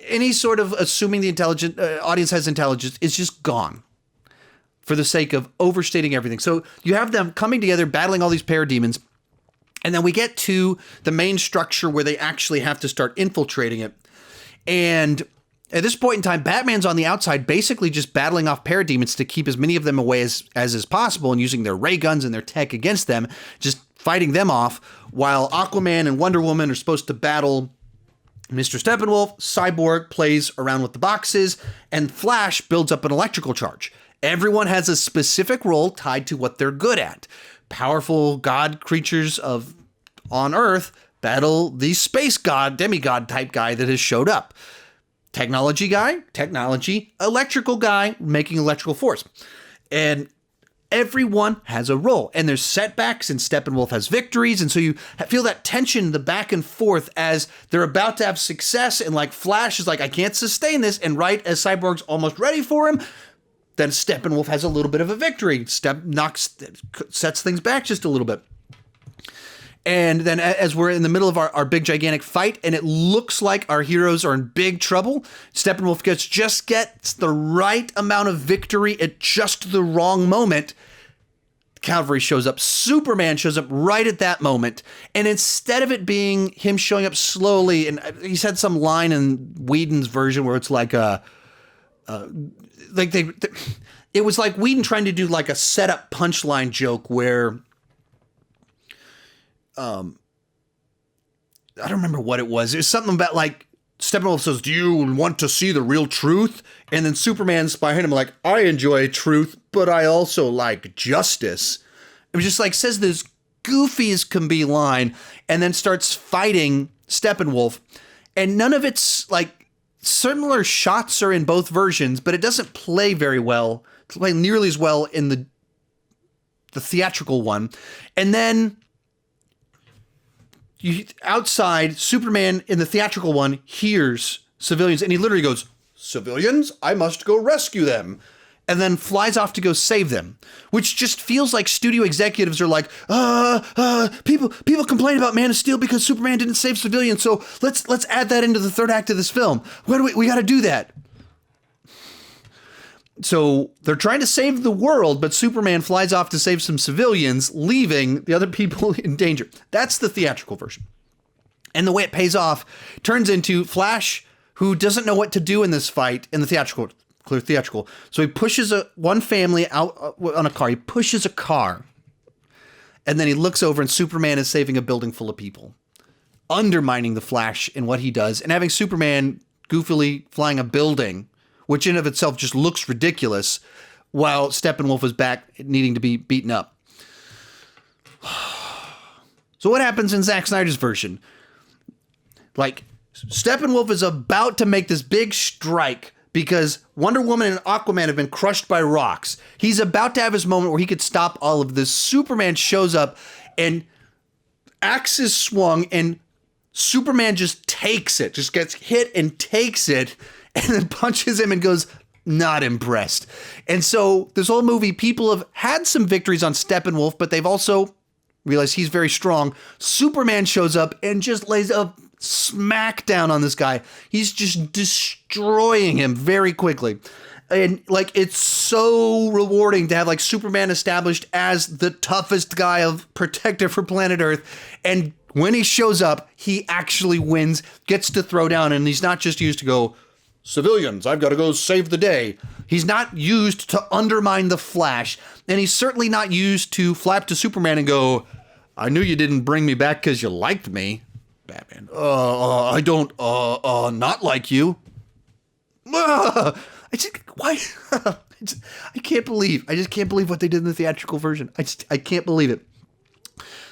any sort of assuming the audience has intelligence is just gone for the sake of overstating everything. So you have them coming together, battling all these parademons, and then we get to the main structure where they actually have to start infiltrating it. And at this point in time, Batman's on the outside, basically just battling off parademons to keep as many of them away as is possible and using their ray guns and their tech against them, just fighting them off, while Aquaman and Wonder Woman are supposed to battle Mr. Steppenwolf. Cyborg plays around with the boxes, and Flash builds up an electrical charge. Everyone has a specific role tied to what they're good at. Powerful god creatures on Earth battle the space god, demigod type guy that has showed up. Technology guy, technology. Electrical guy, making electrical force. And everyone has a role. And there's setbacks, and Steppenwolf has victories. And so you feel that tension, the back and forth as they're about to have success. And like Flash is like, I can't sustain this. And right as Cyborg's almost ready for him, then Steppenwolf has a little bit of a victory. Sets things back just a little bit. And then as we're in the middle of our big gigantic fight, and it looks like our heroes are in big trouble, Steppenwolf gets the right amount of victory at just the wrong moment. Cavalry shows up. Superman shows up right at that moment. And instead of it being him showing up slowly, and he said some line in Whedon's version where it's like it was like Whedon trying to do like a setup punchline joke where I don't remember what it was. It was something about like Steppenwolf says, do you want to see the real truth? And then Superman's behind him like, I enjoy truth, but I also like justice. It was just like says this goofy as can be line and then starts fighting Steppenwolf. And none of it's like, similar shots are in both versions, but it doesn't play very well. It's play nearly as well in the theatrical one. And then outside, Superman in the theatrical one hears civilians, and he literally goes, civilians? I must go rescue them. And then flies off to go save them, which just feels like studio executives are like, people complain about Man of Steel because Superman didn't save civilians, so let's add that into the third act of this film. We got to do that. So they're trying to save the world, but Superman flies off to save some civilians, leaving the other people in danger. That's the theatrical version. And the way it pays off turns into Flash, who doesn't know what to do in this fight in the theatrical. Clear theatrical. So he pushes one family out on a car. He pushes a car. And then he looks over and Superman is saving a building full of people. Undermining the Flash in what he does. And having Superman goofily flying a building, which in of itself just looks ridiculous, while Steppenwolf is back needing to be beaten up. So what happens in Zack Snyder's version? Like, Steppenwolf is about to make this big strike because Wonder Woman and Aquaman have been crushed by rocks. He's about to have his moment where he could stop all of this. Superman shows up and axe is swung and Superman just takes it, just gets hit and takes it and then punches him and goes, not impressed. And so this whole movie, people have had some victories on Steppenwolf, but they've also realized he's very strong. Superman shows up and just lays a smack down on this guy. He's just destroying him very quickly. And like, it's so rewarding to have like Superman established as the toughest guy of protector for planet Earth. And when he shows up, he actually wins, gets to throw down, and he's not just used to go, civilians, I've got to go save the day. He's not used to undermine the Flash, and he's certainly not used to flap to Superman and go, I knew you didn't bring me back because you liked me. Batman, I don't, not like you. Why? I can't believe. I just can't believe what they did in the theatrical version. I can't believe it.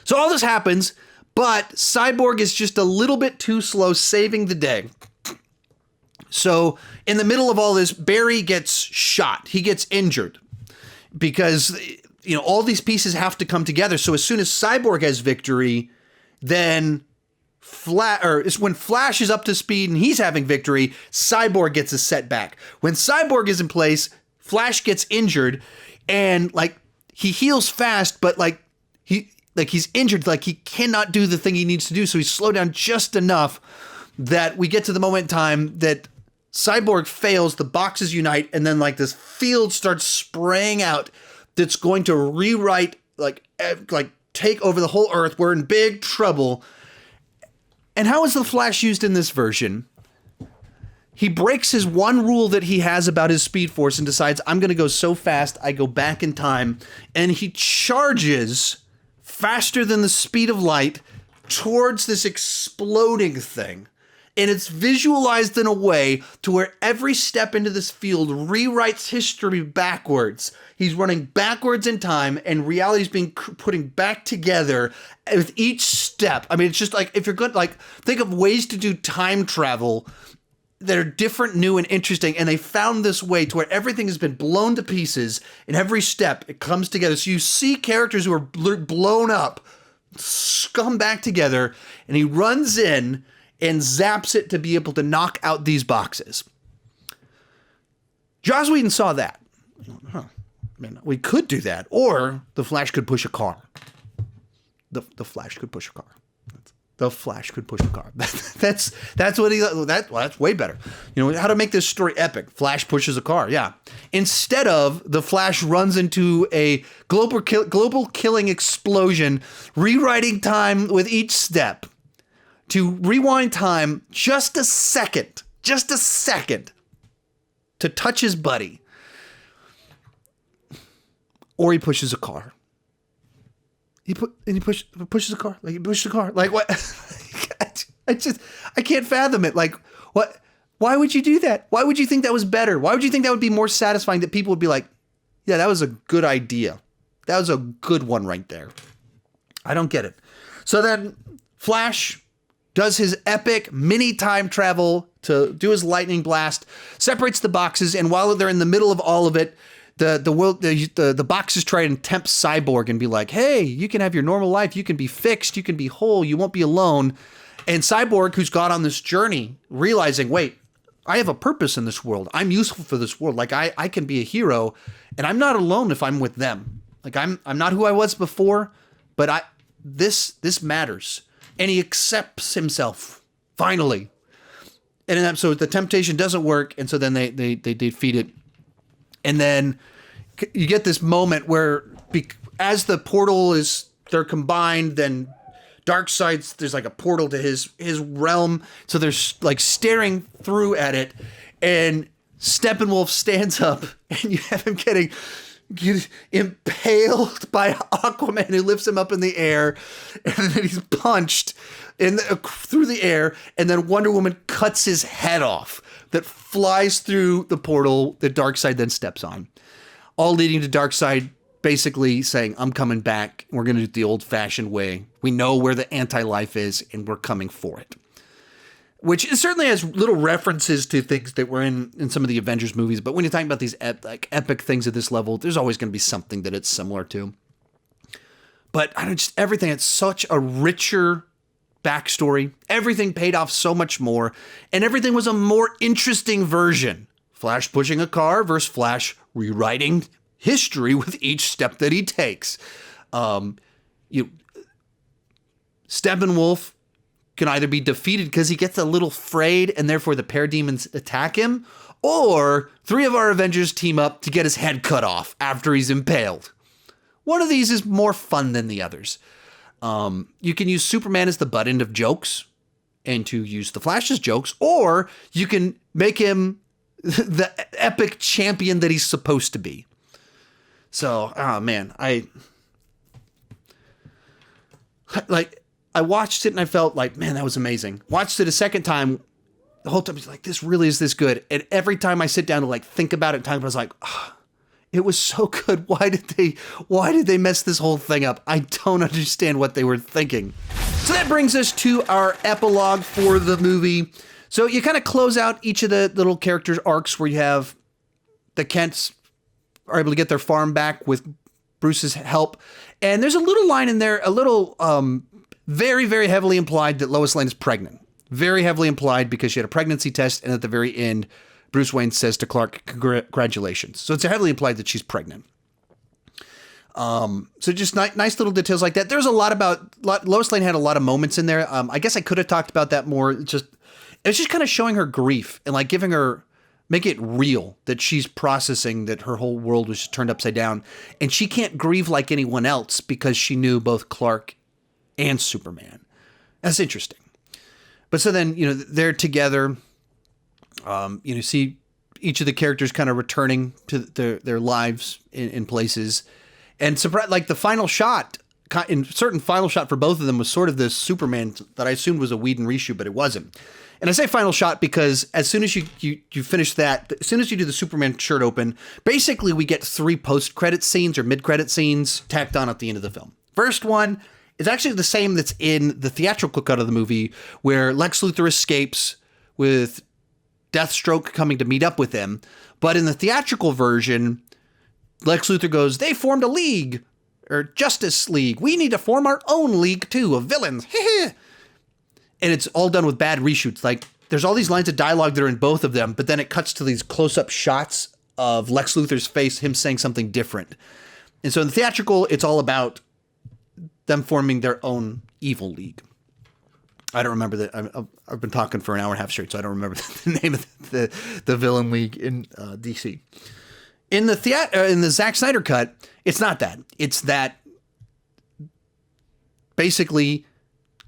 So all this happens, but Cyborg is just a little bit too slow saving the day. So in the middle of all this, Barry gets shot. He gets injured because, you know, all these pieces have to come together. So as soon as Cyborg has victory, then it's when Flash is up to speed and he's having victory, Cyborg gets a setback. When Cyborg is in place, Flash gets injured and like he heals fast, but he's injured, like he cannot do the thing he needs to do. So he's slowed down just enough that we get to the moment in time that Cyborg fails, the boxes unite, and then like this field starts spraying out that's going to rewrite, like take over the whole Earth. We're in big trouble. And how is the Flash used in this version? He breaks his one rule that he has about his Speed Force and decides, I'm going to go so fast, I go back in time. And he charges faster than the speed of light towards this exploding thing. And it's visualized in a way to where every step into this field rewrites history backwards. He's running backwards in time and reality's being putting back together with each step. I mean, it's just like, if you're good, like think of ways to do time travel that are different, new, and interesting. And they found this way to where everything has been blown to pieces. In every step, it comes together. So you see characters who are blown up, come back together, and he runs in and zaps it to be able to knock out these boxes. Joss Whedon saw that. Man, we could do that. Or the Flash could push a car. The Flash could push a car. The Flash could push a car. That's what that's way better. You know, how to make this story epic. Flash pushes a car, yeah. Instead of the Flash runs into a global killing explosion, rewriting time with each step. To rewind time just a second to touch his buddy. Or he pushes a car. He pushes a car. Like he pushed a car. Like what? I can't fathom it. Like what? Why would you do that? Why would you think that was better? Why would you think that would be more satisfying, that people would be like, yeah, that was a good idea. That was a good one right there. I don't get it. So then Flash does his epic mini time travel to do his lightning blast, separates the boxes, and while they're in the middle of all of it, the boxes try and tempt Cyborg and be like, hey, you can have your normal life, you can be fixed, you can be whole, you won't be alone. And Cyborg, who's got on this journey, realizing, wait, I have a purpose in this world. I'm useful for this world. Like I can be a hero, and I'm not alone if I'm with them. Like I'm not who I was before, but this matters. And he accepts himself, finally. And in that, so the temptation doesn't work, and so then they defeat it. And then you get this moment where, as the portal they're combined, then Darkseid, there's like a portal to his realm, so they're like staring through at it, and Steppenwolf stands up, and you have him get impaled by Aquaman, who lifts him up in the air, and then he's punched through the air, and then Wonder Woman cuts his head off that flies through the portal that Darkseid then steps on, all leading to Darkseid basically saying, I'm coming back, we're going to do it the old-fashioned way. We know where the anti-life is, and we're coming for it. Which certainly has little references to things that were in some of the Avengers movies. But when you're talking about these epic things at this level, there's always going to be something that it's similar to. But everything, it's such a richer backstory. Everything paid off so much more. And everything was a more interesting version. Flash pushing a car versus Flash rewriting history with each step that he takes. Steppenwolf can either be defeated because he gets a little frayed and therefore the parademons attack him, or three of our Avengers team up to get his head cut off after he's impaled. One of these is more fun than the others. You can use Superman as the butt end of jokes and to use the Flash's jokes, or you can make him the epic champion that he's supposed to be. So, man, I watched it and I felt like, man, that was amazing. Watched it a second time, the whole time, he's like, this really is this good. And every time I sit down to like think about it, I was like, oh, it was so good. Why did they mess this whole thing up? I don't understand what they were thinking. So that brings us to our epilogue for the movie. So you kind of close out each of the little characters' arcs where you have the Kents are able to get their farm back with Bruce's help. And there's a little line in there, a little very, very heavily implied that Lois Lane is pregnant. Very heavily implied because she had a pregnancy test, and at the very end, Bruce Wayne says to Clark, congratulations. So it's heavily implied that she's pregnant. So just nice little details like that. There's a lot Lois Lane had a lot of moments in there. I guess I could have talked about that more. It was just kind of showing her grief and like make it real that she's processing that her whole world was just turned upside down. And she can't grieve like anyone else because she knew both Clark and Superman. That's interesting. But so then, they're together. See each of the characters kind of returning to their lives in places, and like the final shot, in certain final shot for both of them was sort of this Superman that I assumed was a Whedon reshoot, but it wasn't. And I say final shot because as soon as you finish that, as soon as you do the Superman shirt open, basically we get 3 post-credit scenes or mid-credit scenes tacked on at the end of the film. First one is actually the same that's in the theatrical cut of the movie, where Lex Luthor escapes with Deathstroke coming to meet up with him. But in the theatrical version, Lex Luthor goes, they formed a league, or Justice League. We need to form our own league too, of villains. And it's all done with bad reshoots. Like, there's all these lines of dialogue that are in both of them, but then it cuts to these close-up shots of Lex Luthor's face, him saying something different. And so in the theatrical, it's all about them forming their own evil league. I don't remember that. I've been talking for an hour and a half straight, so I don't remember the name of the villain league in DC. In the Zack Snyder cut, it's not that. It's that basically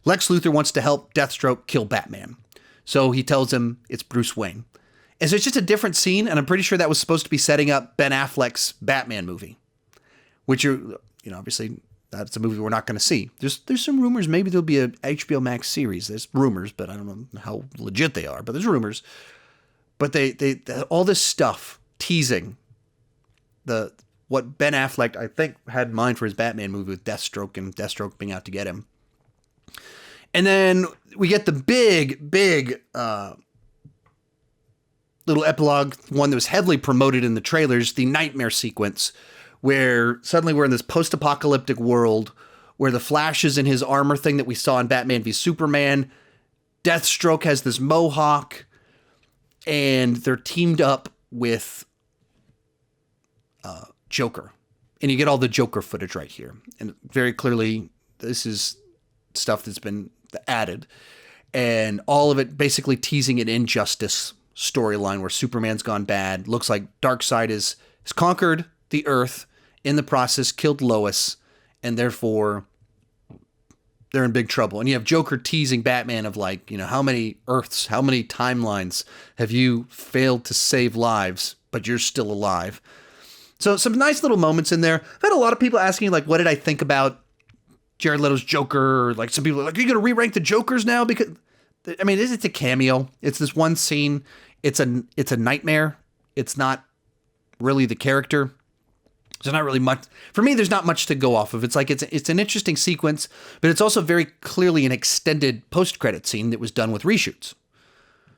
Lex Luthor wants to help Deathstroke kill Batman. So he tells him it's Bruce Wayne. And so it's just a different scene, and I'm pretty sure that was supposed to be setting up Ben Affleck's Batman movie, which obviously that's a movie we're not going to see. There's some rumors maybe there'll be a HBO Max series. There's rumors, but I don't know how legit they are, but there's rumors. But they all this stuff teasing what Ben Affleck, I think, had in mind for his Batman movie with Deathstroke and Deathstroke being out to get him. And then we get the big little epilogue, one that was heavily promoted in the trailers, the Knightmare sequence, where suddenly we're in this post-apocalyptic world where the Flash is in his armor thing that we saw in Batman v Superman. Deathstroke has this mohawk, and they're teamed up with Joker. And you get all the Joker footage right here. And very clearly, this is stuff that's been added. And all of it basically teasing an injustice storyline where Superman's gone bad. Looks like Darkseid has conquered the Earth, in the process killed Lois, and therefore they're in big trouble. And you have Joker teasing Batman of like, how many Earths, how many timelines have you failed to save lives, but you're still alive. So some nice little moments in there. I've had a lot of people asking like, what did I think about Jared Leto's Joker? Like some people are like, are you going to re-rank the Jokers now? Because it's a cameo. It's this one scene. It's a nightmare. It's not really the character. There's not really much for me. There's not much to go off of. It's like it's an interesting sequence, but it's also very clearly an extended post-credit scene that was done with reshoots.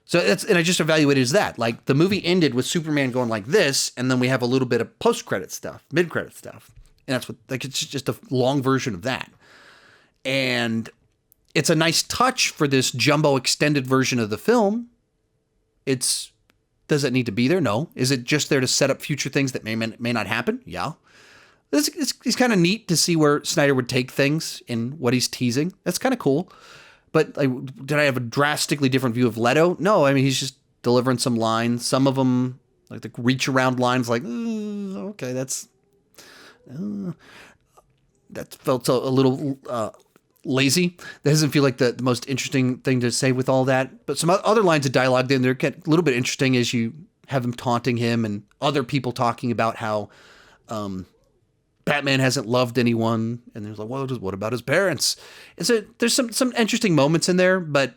So and I just evaluated as that. Like the movie ended with Superman going like this, and then we have a little bit of post-credit stuff, mid-credit stuff, and that's what it's just a long version of that. And it's a nice touch for this jumbo extended version of the film. Does it need to be there? No. Is it just there to set up future things that may not happen? Yeah. It's kind of neat to see where Snyder would take things in what he's teasing. That's kind of cool. But did I have a drastically different view of Leto? No. He's just delivering some lines. Some of them, like the reach around lines, like, okay, that felt a little lazy. That doesn't feel like the most interesting thing to say with all that. But some other lines of dialogue then, they're get a little bit interesting as you have him taunting him and other people talking about how Batman hasn't loved anyone. And there's like, well, what about his parents? And so there's some interesting moments in there, but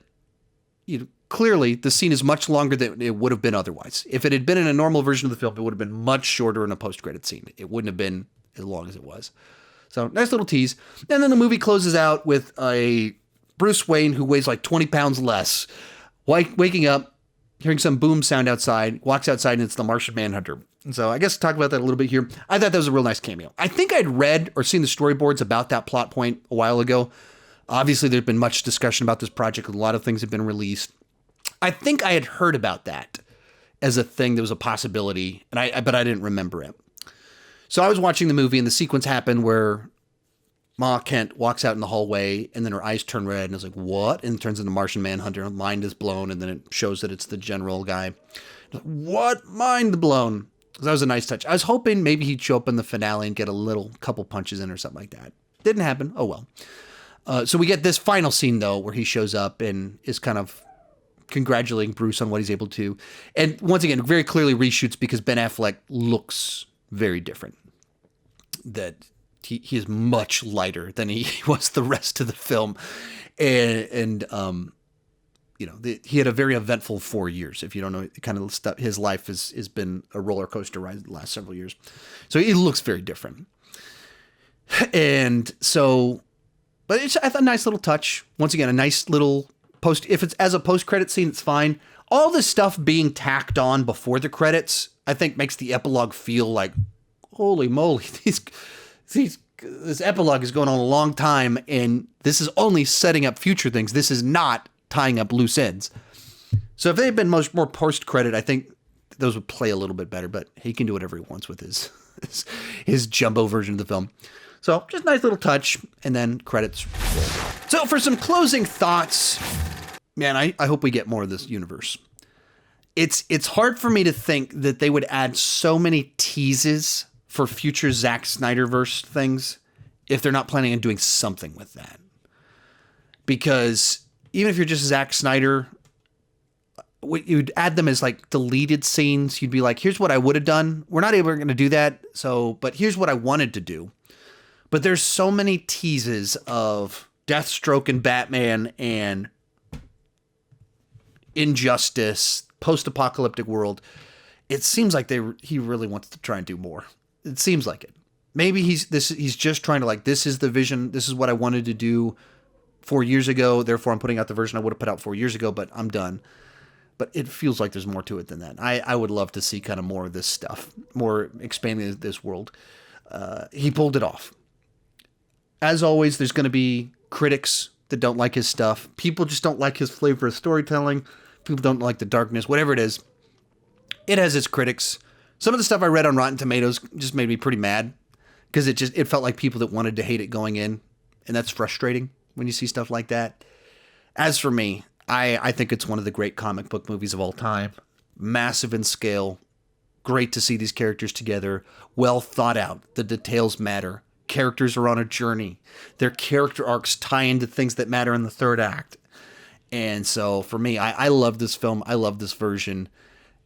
clearly the scene is much longer than it would have been otherwise. If it had been in a normal version of the film, it would have been much shorter in a post-credit scene. It wouldn't have been as long as it was. So nice little tease. And then the movie closes out with a Bruce Wayne who weighs like 20 pounds less, waking up, hearing some boom sound outside, walks outside, and it's the Martian Manhunter. And so I guess talk about that a little bit here. I thought that was a real nice cameo. I think I'd read or seen the storyboards about that plot point a while ago. Obviously, there's been much discussion about this project. A lot of things have been released. I think I had heard about that as a thing that was a possibility, but I didn't remember it. So I was watching the movie, and the sequence happened where Ma Kent walks out in the hallway, and then her eyes turn red, and it's like, what? And it turns into Martian Manhunter. Her mind is blown, and then it shows that it's the general guy. Like, what? Mind blown. So that was a nice touch. I was hoping maybe he'd show up in the finale and get a couple punches in or something like that. Didn't happen. Oh, well. So we get this final scene, though, where he shows up and is kind of congratulating Bruce on what he's able to. And once again, very clearly reshoots because Ben Affleck looks very different. That he is much lighter than he was the rest of the film. And you know, he had a very eventful 4 years. If you don't know, kind of stuff, his life has been a roller coaster ride the last several years. So he looks very different. And so, but it's a nice little touch. Once again, a nice little post. If it's as a post-credit scene, it's fine. All this stuff being tacked on before the credits, I think makes the epilogue feel like, holy moly, this epilogue is going on a long time, and this is only setting up future things. This is not tying up loose ends. So if they had been more post-credit, I think those would play a little bit better, but he can do whatever he wants with his jumbo version of the film. So just a nice little touch, and then credits roll. So for some closing thoughts, man, I hope we get more of this universe. It's hard for me to think that they would add so many teases for future Zack Snyderverse things if they're not planning on doing something with that. Because even if you're just Zack Snyder, you'd add them as like deleted scenes. You'd be like, here's what I would have done. We're not able to do that. But here's what I wanted to do. But there's so many teases of Deathstroke and Batman and Injustice, post-apocalyptic world. It seems like he really wants to try and do more. It seems like it. Maybe he's just trying to like, this is the vision. This is what I wanted to do 4 years ago. Therefore, I'm putting out the version I would have put out 4 years ago, but I'm done. But it feels like there's more to it than that. I would love to see kind of more of this stuff, more expanding this world. He pulled it off. As always, there's going to be critics that don't like his stuff. People just don't like his flavor of storytelling. People don't like the darkness, whatever it is. It has its critics. Some of the stuff I read on Rotten Tomatoes just made me pretty mad because it felt like people that wanted to hate it going in. And that's frustrating when you see stuff like that. As for me, I think it's one of the great comic book movies of all time. Massive in scale. Great to see these characters together. Well thought out. The details matter. Characters are on a journey. Their character arcs tie into things that matter in the third act. And so for me, I love this film. I love this version.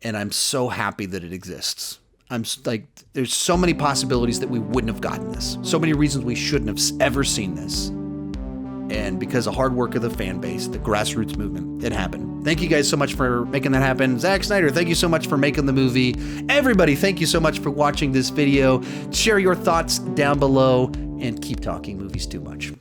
And I'm so happy that it exists. I'm like, there's so many possibilities that we wouldn't have gotten this. So many reasons we shouldn't have ever seen this. And because of hard work of the fan base, the grassroots movement, it happened. Thank you guys so much for making that happen. Zack Snyder, thank you so much for making the movie. Everybody, thank you so much for watching this video. Share your thoughts down below and keep talking movies too much.